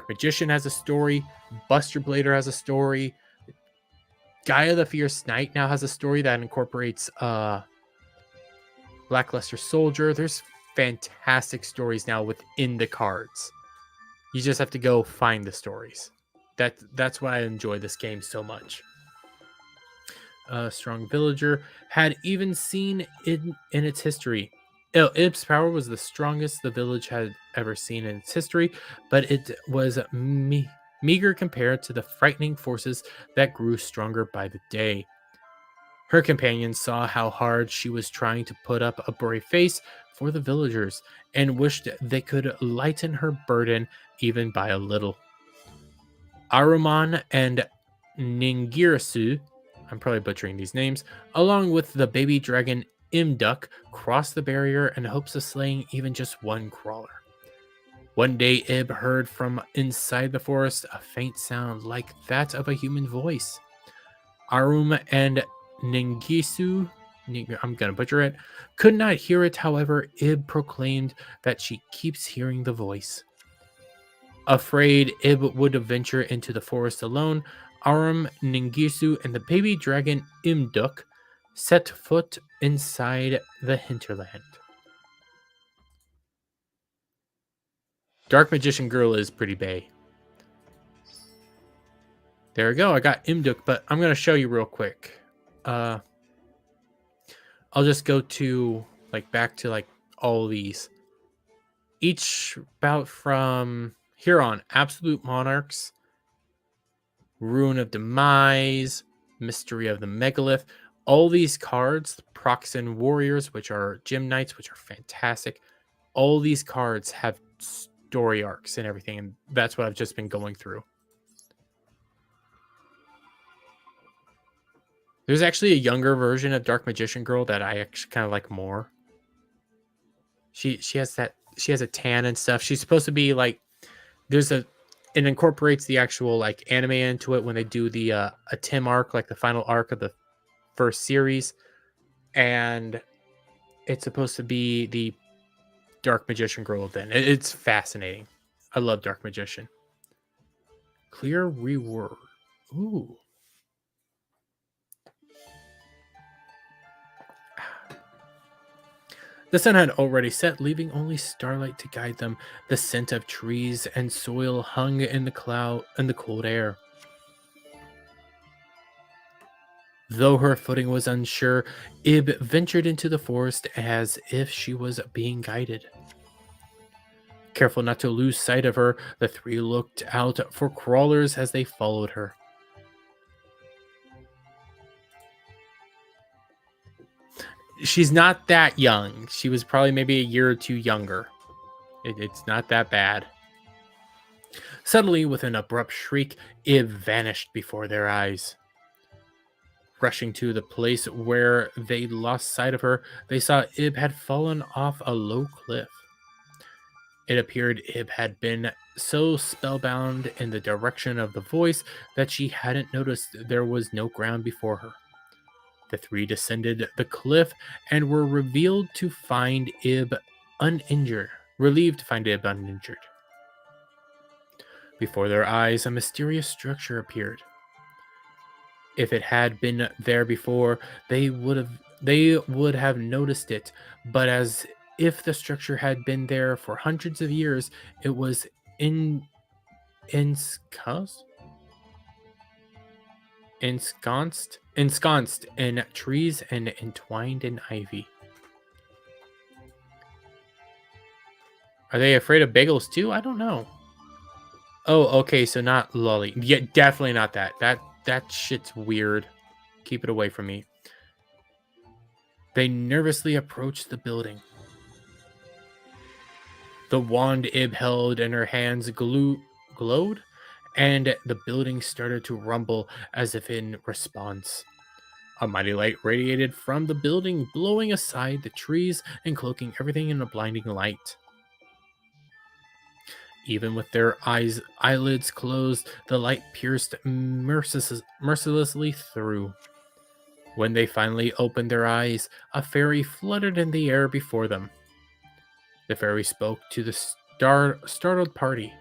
Magician has a story. Buster Blader has a story. Gaia the Fierce Knight now has a story that incorporates Lackluster Soldier. There's fantastic stories now within the cards. You just have to go find the stories. That's why I enjoy this game so much. Strong Villager had even seen in its history. Ib's power was the strongest the village had ever seen in its history, but it was meager compared to the frightening forces that grew stronger by the day. Her companions saw how hard she was trying to put up a brave face for the villagers and wished they could lighten her burden even by a little. Aruman and Ningirasu, I'm probably butchering these names, along with the baby dragon Imduk, crossed the barrier in hopes of slaying even just one crawler. One day, Ib heard from inside the forest a faint sound like that of a human voice. Arum and Ningisu, I'm gonna butcher it, could not hear it. However, Ib proclaimed that she keeps hearing the voice. Afraid Ib would venture into the forest alone, Arum, Ningisu, and the baby dragon Imduk set foot inside the hinterland. Dark Magician Girl is pretty bae. There we go. I got Imduk, but I'm going to show you real quick. I'll just go to back to all of these. Each bout from here on: Absolute Monarchs, Ruin of Demise, Mystery of the Megalith. All these cards, Proxen Warriors, which are Gym Knights, which are fantastic. All these cards have story arcs and everything, and that's what I've just been going through. There's actually a younger version of Dark Magician Girl that I actually kind of like more. She has a tan and stuff. She's supposed to be it incorporates the actual anime into it when they do the a Tim arc, the final arc of the first series, and it's supposed to be the Dark Magician Girl then. It's fascinating. I love Dark Magician. Clear reward. Ooh. The sun had already set, leaving only starlight to guide them. The scent of trees and soil hung in the cold air. Though her footing was unsure, Ib ventured into the forest as if she was being guided. Careful not to lose sight of her, the three looked out for crawlers as they followed her. She's not that young. She was probably maybe a year or two younger. It's not that bad. Suddenly, with an abrupt shriek, Ib vanished before their eyes. Rushing to the place where they lost sight of her, they saw Ib had fallen off a low cliff. It appeared Ib had been so spellbound in the direction of the voice that she hadn't noticed there was no ground before her. The three descended the cliff and were relieved to find Ib uninjured. Before their eyes, a mysterious structure appeared. If it had been there before, they would have noticed it, but as if the structure had been there for hundreds of years, it was ensconced in trees and entwined in ivy. Are they afraid of bagels too? I don't know. Oh, okay, so not lolly. Yeah, definitely not that. That shit's weird. Keep it away from me. They nervously approached the building. The wand Ib held in her hands glowed, and the building started to rumble as if in response. A mighty light radiated from the building, blowing aside the trees and cloaking everything in a blinding light. Even with their eyelids closed, the light pierced mercilessly through. When they finally opened their eyes, a fairy fluttered in the air before them. The fairy spoke to the startled party.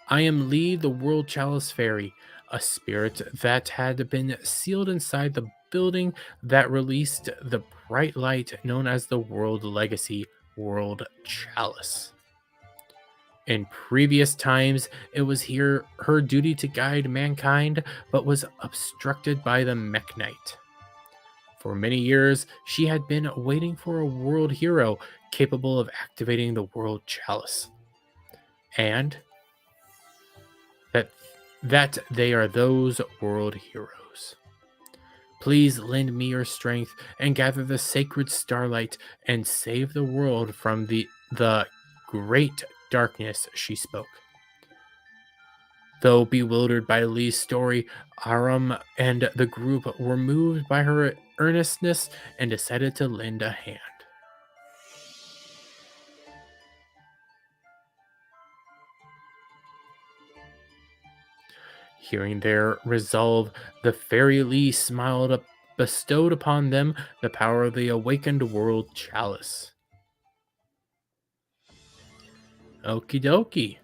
I am Lee, the World Chalice Fairy, a spirit that had been sealed inside the building that released the bright light known as the World Legacy World Chalice. In previous times, it was her duty to guide mankind, but was obstructed by the Mech Knight. For many years, she had been waiting for a world hero capable of activating the World Chalice. And that they are those world heroes. Please lend me your strength and gather the sacred starlight and save the world from the great darkness, she spoke. Though bewildered by Lee's story, Aram and the group were moved by her earnestness and decided to lend a hand. Hearing their resolve, the fairy Lee smiled up, bestowed upon them the power of the awakened World Chalice. Okie dokie.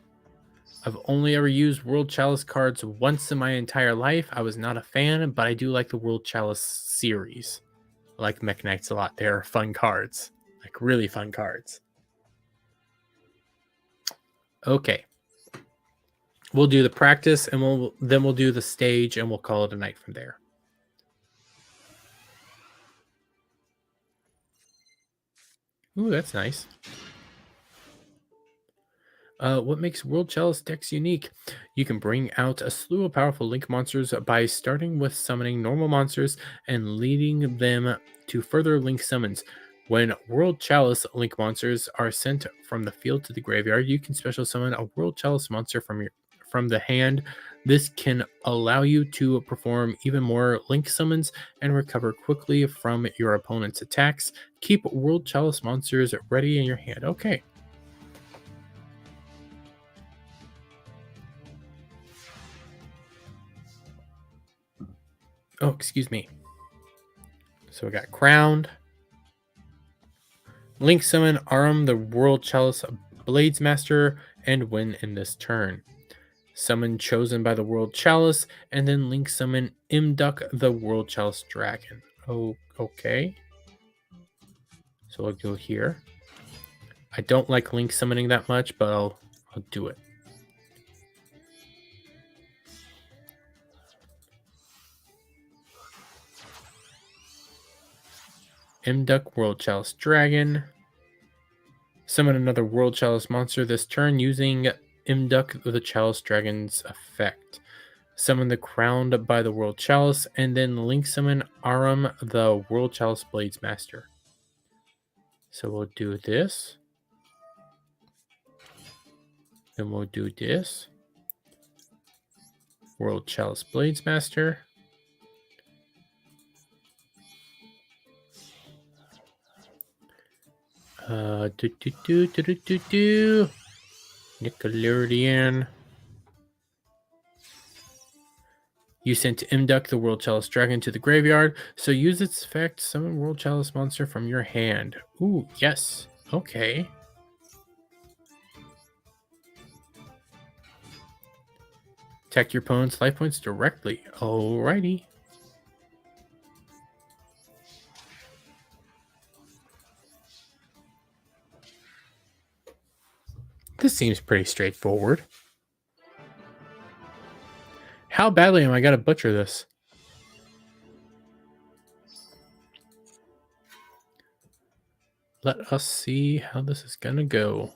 I've only ever used World Chalice cards once in my entire life. I was not a fan, but I do like the World Chalice series. I like Mech Knights a lot. They're fun cards. Like really fun cards. Okay. We'll do the practice and we'll do the stage and we'll call it a night from there. Ooh, that's nice. What makes World Chalice decks unique? You can bring out a slew of powerful Link monsters by starting with summoning normal monsters and leading them to further Link summons. When World Chalice Link monsters are sent from the field to the graveyard, you can special summon a World Chalice monster from the hand. This can allow you to perform even more Link summons and recover quickly from your opponent's attacks. Keep World Chalice monsters ready in your hand. Okay. Oh, excuse me. So we got Crowned. Link summon Aram, the World Chalice Blades Master, and win in this turn. Summon chosen by the World Chalice, and then Link summon Imduck, the World Chalice Dragon. Oh, okay. So I'll go here. I don't like Link summoning that much, but I'll do it. Imduck, World Chalice Dragon. Summon another World Chalice monster this turn using Imduck, the Chalice Dragon's effect. Summon the Crowned by the World Chalice, and then Link summon Aram, the World Chalice Blades Master. So we'll do this. Then we'll do this. World Chalice Blades Master. Nickelodeon. You sent Imduck, the World Chalice Dragon, to the graveyard, so use its effect, summon World Chalice monster from your hand. Ooh, yes. Okay. Attack your opponent's life points directly. Alrighty. This seems pretty straightforward. How badly am I going to butcher this? Let us see how this is going to go.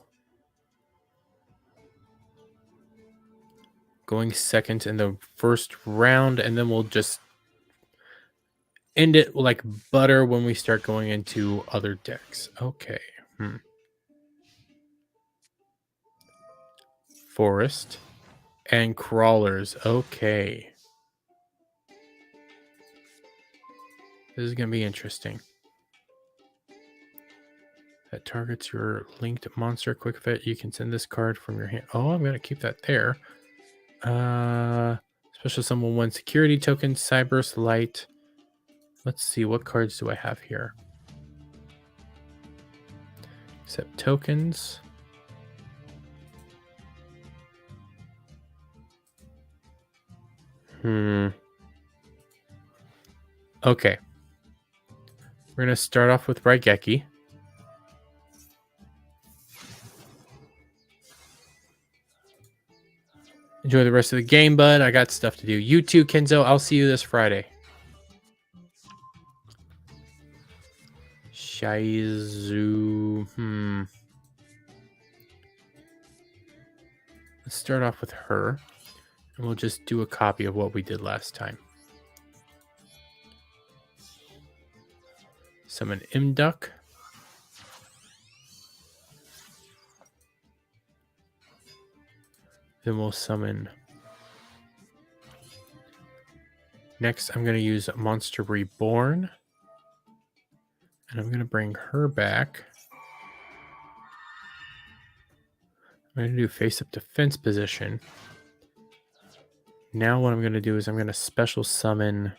Going second in the first round, and then we'll just end it like butter when we start going into other decks. Okay. Forest and crawlers. Okay. This is going to be interesting. that targets your linked monster. Quick fit. You can send this card from your hand. Oh, I'm gonna keep that there. Special summon 1 security token, Cyber's Light. Let's see, what cards do I have here? Accept tokens. Okay. We're gonna start off with Raigeki. Enjoy the rest of the game, bud. I got stuff to do. You too, Kenzo. I'll see you this Friday. Shizu. Let's start off with her. And we'll just do a copy of what we did last time. Summon Imduck. Then we'll summon. Next, I'm going to use Monster Reborn. And I'm going to bring her back. I'm going to do face-up defense position. Now what I'm going to do is I'm going to special summon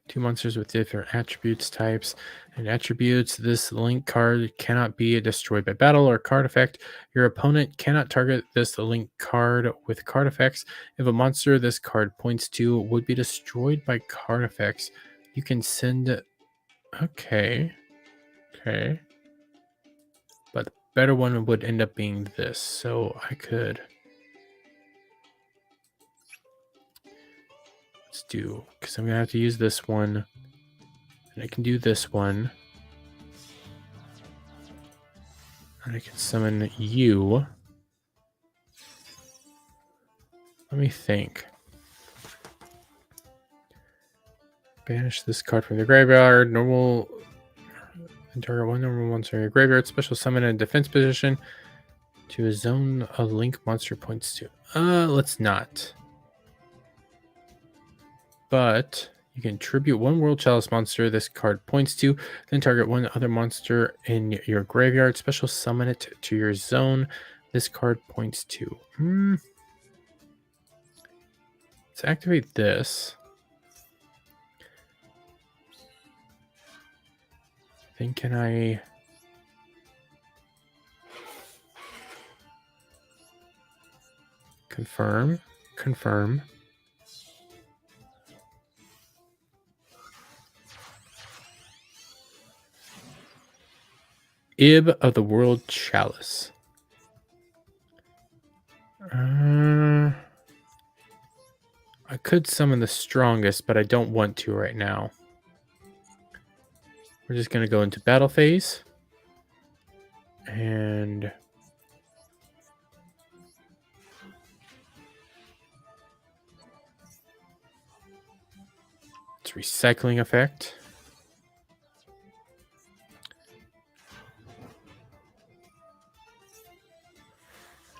2 monsters with different attributes, types, and attributes. This link card cannot be destroyed by battle or card effect. Your opponent cannot target this link card with card effects. If a monster this card points to would be destroyed by card effects, you can send... Okay. But the better one would end up being this. So I could... Let's do... Because I'm going to have to use this one. And I can do this one. And I can summon you. Let me think. Banish this card from the graveyard. Normal... Target 1 normal monster in your graveyard. Special summon in a defense position to a zone a link monster points to. Let's not. But you can tribute 1 World Chalice monster this card points to, then target 1 other monster in your graveyard. Special summon it to your zone this card points to. Let's activate this. Then can I... Confirm. Ib of the World Chalice. I could summon the strongest, but I don't want to right now. We're just going to go into battle phase. And... it's recycling effect.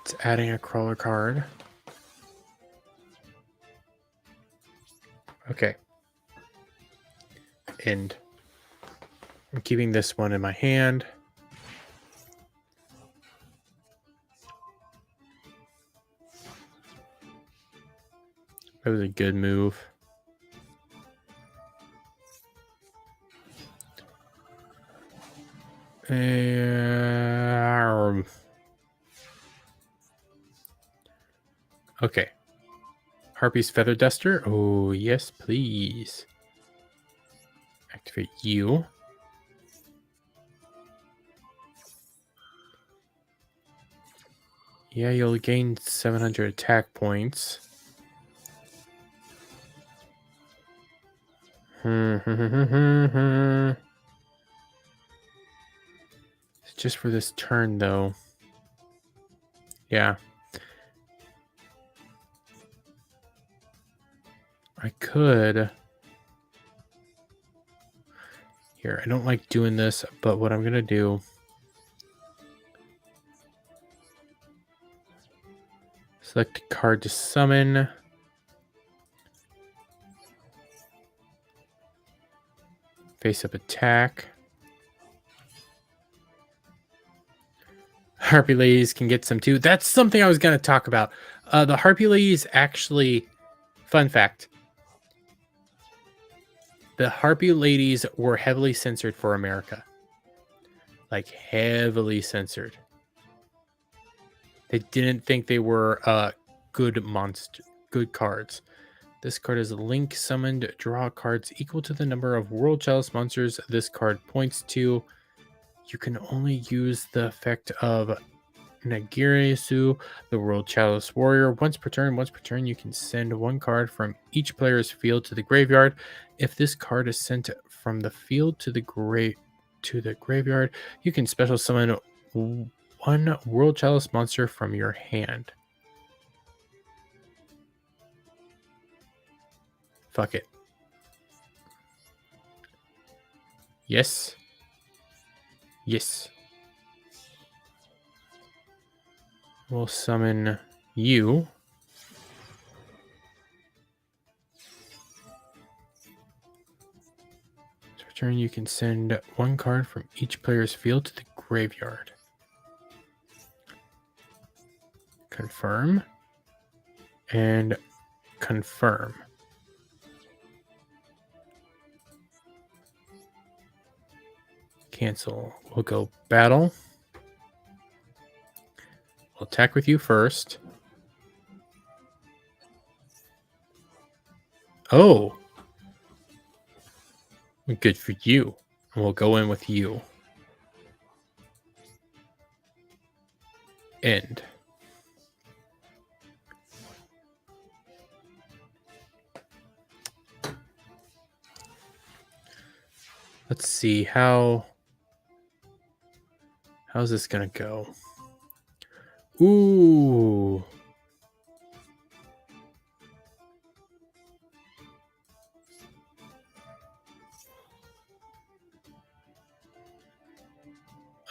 It's adding a crawler card. Okay. And I'm keeping this one in my hand. That was a good move. Okay. Harpy's Feather Duster. Oh, yes, please. Activate you. Yeah, you'll gain 700 attack points. It's just for this turn, though. Yeah. I could. Here, I don't like doing this, but what I'm going to do... Select a card to summon. Face up attack. Harpy ladies can get some too. That's something I was going to talk about. The Harpy ladies actually, fun fact, the Harpy ladies were heavily censored for America. Like heavily censored. They didn't think they were good cards. This card is a link summoned. Draw cards equal to the number of World Chalice monsters this card points to. You can only use the effect of Nagirisu, the World Chalice Warrior, once per turn. Once per turn, you can send one card from each player's field to the graveyard. If this card is sent from the field to the graveyard, you can special summon one World Chalice monster from your hand. Fuck it. Yes. Yes. We'll summon you. So return, you can send one card from each player's field to the graveyard. Confirm. And confirm. Cancel. We'll go battle. We'll attack with you first. Oh. Good for you. And we'll go in with you. End. Let's see how's this gonna go? Ooh.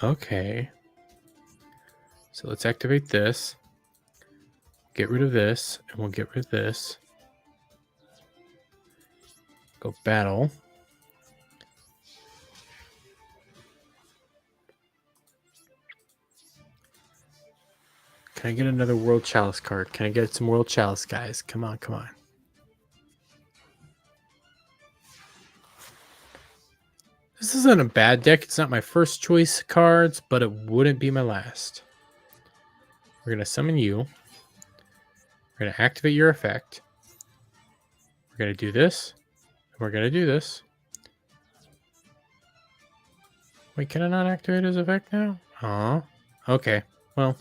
Okay. So let's activate this. Get rid of this, and we'll get rid of this. Go battle. Can I get another World Chalice card? Can I get some World Chalice, guys? Come on, come on. This isn't a bad deck. It's not my first choice cards, but it wouldn't be my last. We're going to summon you. We're going to activate your effect. We're going to do this. And we're going to do this. Wait, can I not activate his effect now? Aw. Okay. Well.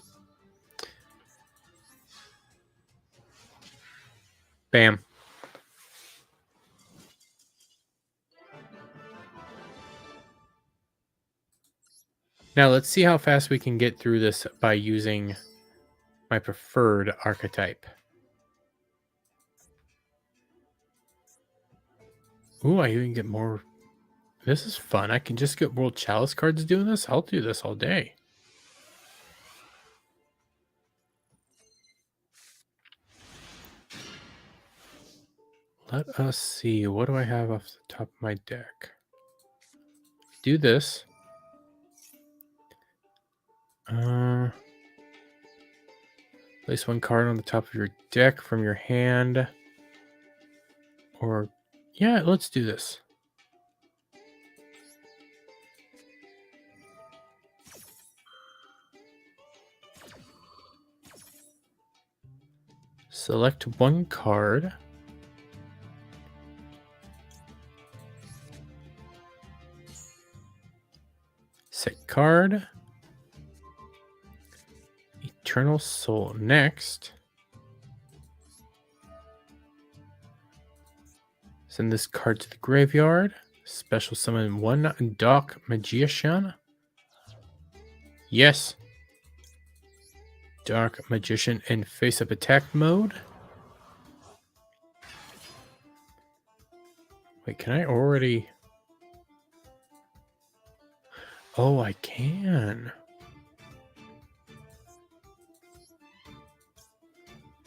Bam. Now let's see how fast we can get through this by using my preferred archetype. Ooh, I even get more. This is fun. I can just get World Chalice cards doing this. I'll do this all day. Let us see. What do I have off the top of my deck? Do this. Place one card on the top of your deck from your hand. Or, yeah, let's do this. Select one card. Set card. Eternal Soul next. Send this card to the graveyard. Special summon one Dark Magician. Yes. Dark Magician in face-up attack mode. Wait, can I already... Oh, I can.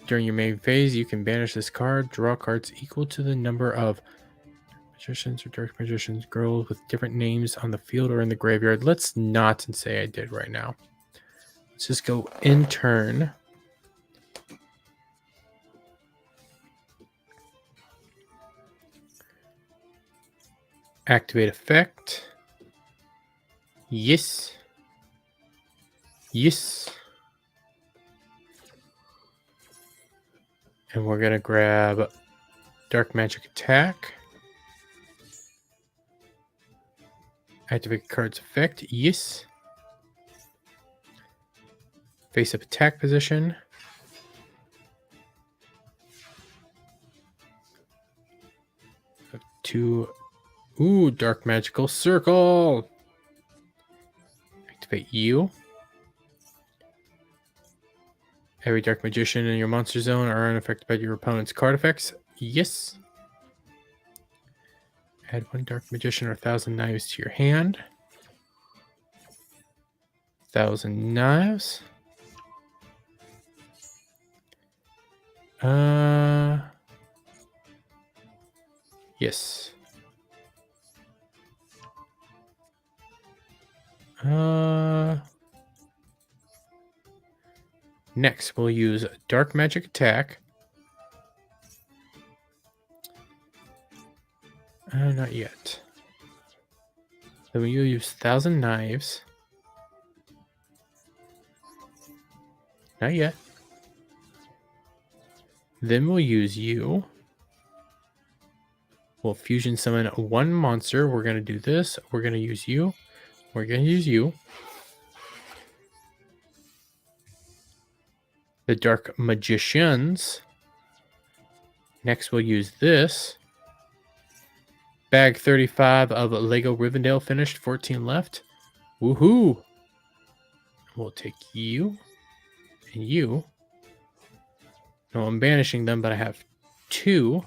During your main phase, you can banish this card. Draw cards equal to the number of magicians or dark magicians, girls with different names on the field or in the graveyard. Let's not say I did right now. Let's just go in turn. Activate effect. Yes. Yes. And we're going to grab Dark Magic Attack. Activate card's effect. Yes. Face up attack position. Two. Ooh, Dark Magical Circle. Activate you. Every Dark Magician in your monster zone are unaffected by your opponent's card effects. Yes. Add 1 Dark Magician or 1,000 Knives to your hand. 1,000 Knives. Yes. Next, we'll use Dark Magic Attack. Not yet. Then we'll use 1,000 Knives. Not yet. Then we'll use you. We'll fusion summon 1 monster. We're going to do this. We're going to use you. We're going to use you. The Dark Magicians. Next, we'll use this. Bag 35 of Lego Rivendell finished. 14 left. Woohoo! We'll take you and you. No, I'm banishing them, but I have 2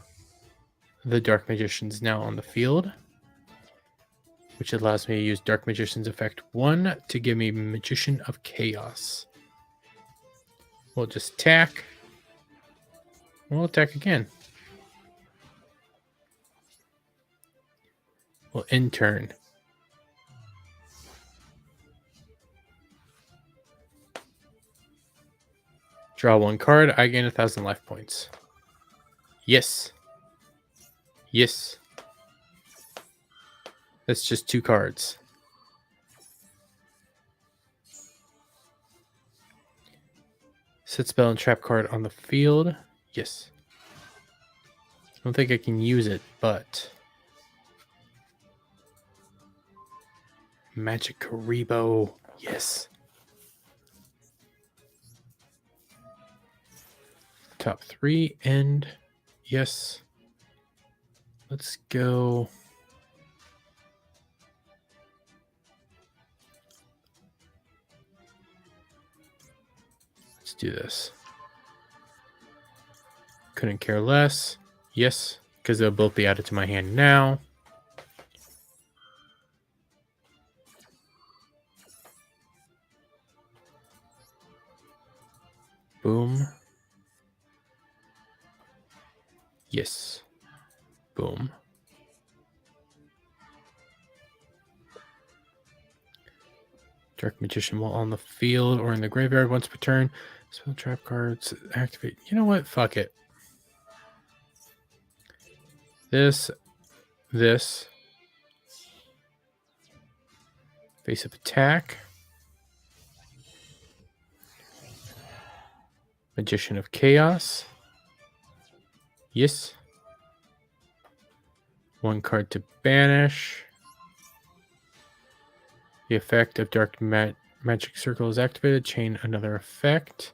the Dark Magicians now on the field, which allows me to use Dark Magician's effect 1 to give me Magician of Chaos. We'll just attack. We'll attack again. We'll end turn. Draw 1 card. I gain 1,000 life points. Yes. Yes. That's just 2 cards. Set spell and trap card on the field. Yes. I don't think I can use it, but Magic Karibo. Yes. Top 3 and yes. Let's go. Let's do this. Couldn't care less. Yes, because they'll both be added to my hand now. Boom. Yes. Boom. Dark Magician while on the field or in the graveyard once per turn. Spell trap cards activate. You know what? Fuck it. This. Face up attack. Magician of Chaos. Yes. 1 card to banish. The effect of Dark Magic Circle is activated. Chain another effect.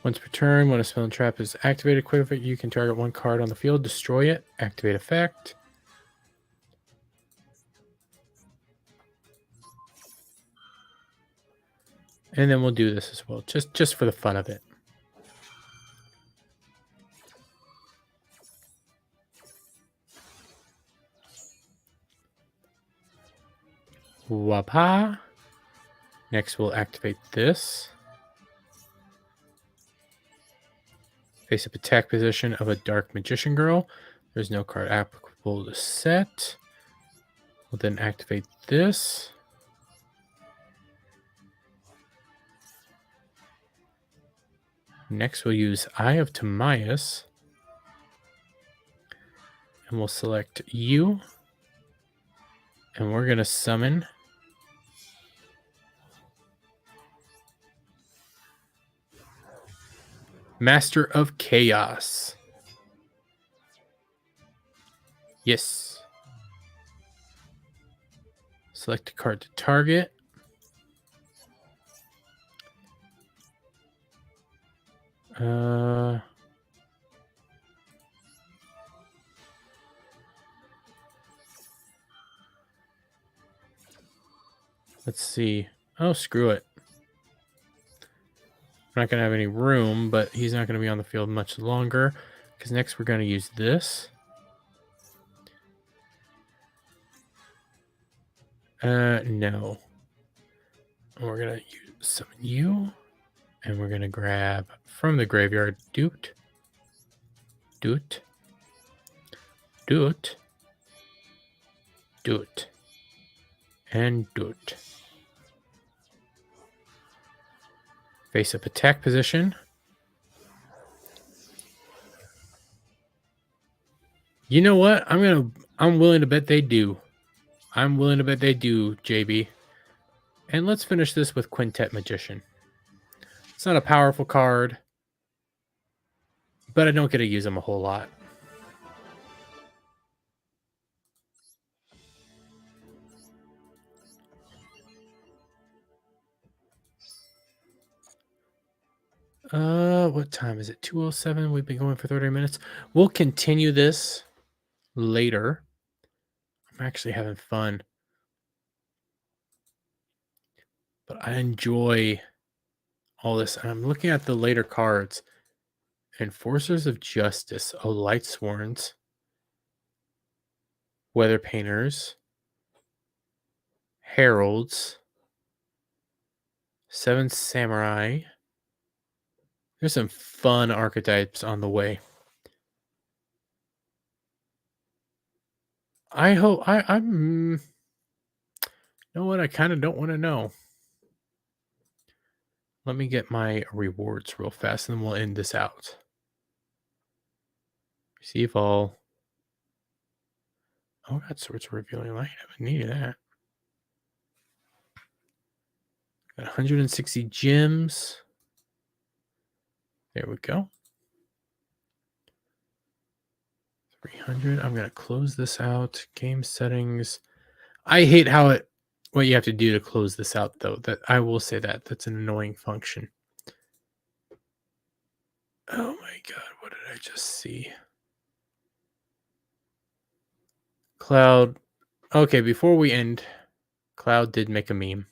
Once per turn, when a spell and trap is activated, quick effect, you can target 1 card on the field, destroy it, activate effect. And then we'll do this as well, just for the fun of it. Wapa. Next, we'll activate this. Face up attack position of a Dark Magician Girl. There's no card applicable to set. We'll then activate this. Next, we'll use Eye of Timaeus. And we'll select you. And we're going to summon Master of Chaos. Yes. Select a card to target. Let's see. Oh, screw it. I'm not going to have any room, but he's not going to be on the field much longer. Because next we're going to use this. No. We're going to summon you. And we're going to grab from the graveyard Doot. Doot. Doot. Doot. And Doot. Face up attack position. You know what? I'm willing to bet they do. I'm willing to bet they do, JB. And let's finish this with Quintet Magician. It's not a powerful card, but I don't get to use them a whole lot. What time is it? 2:07. We've been going for 30 minutes. We'll continue this later. I'm actually having fun. But I enjoy all this. And I'm looking at the later cards. Enforcers of Justice. Oh, Lightsworns. Weather Painters. Heralds. Seven Samurai. There's some fun archetypes on the way. I hope I'm you know what? I kind of don't want to know. Let me get my rewards real fast and then we'll end this out. Receive all. Oh, got Swords of Revealing Light. I haven't needed that. Got 160 gems. There we go. 300. I'm going to close this out. Game settings. I hate what you have to do to close this out, though. That I will say that's an annoying function. Oh my God, what did I just see? Cloud. Okay, before we end, Cloud did make a meme.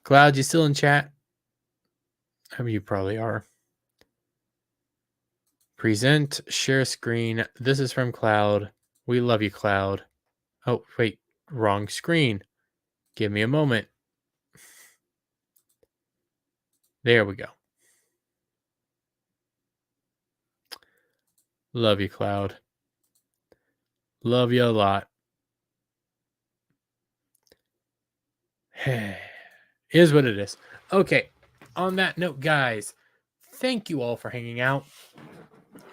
Cloud, you still in chat? I mean, you probably are. Present, share screen. This is from Cloud. We love you, Cloud. Oh, wait, wrong screen. Give me a moment. There we go. Love you, Cloud. Love you a lot. Is what it is. Okay. On that note, guys, thank you all for hanging out.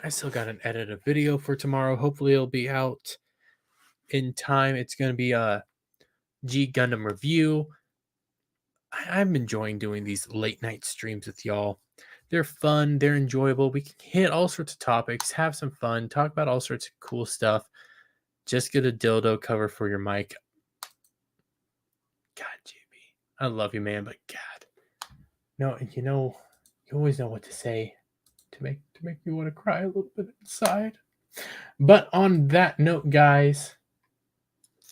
I still got an edited video for tomorrow. Hopefully it'll be out in time. It's going to be a G Gundam review. I'm enjoying doing these late night streams with y'all. They're fun. They're enjoyable. We can hit all sorts of topics, have some fun, talk about all sorts of cool stuff. Just get a dildo cover for your mic. God, JB, I love you, man, but God. No, you know, you always know what to say to make me want to cry a little bit inside. But on that note, guys,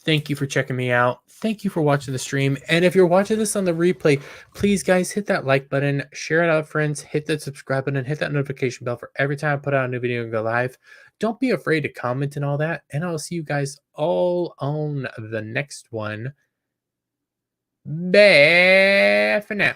thank you for checking me out. Thank you for watching the stream. And if you're watching this on the replay, please, guys, hit that like button, share it out with friends, hit that subscribe button, hit that notification bell for every time I put out a new video and go live. Don't be afraid to comment and all that. And I'll see you guys all on the next one. Bye for now.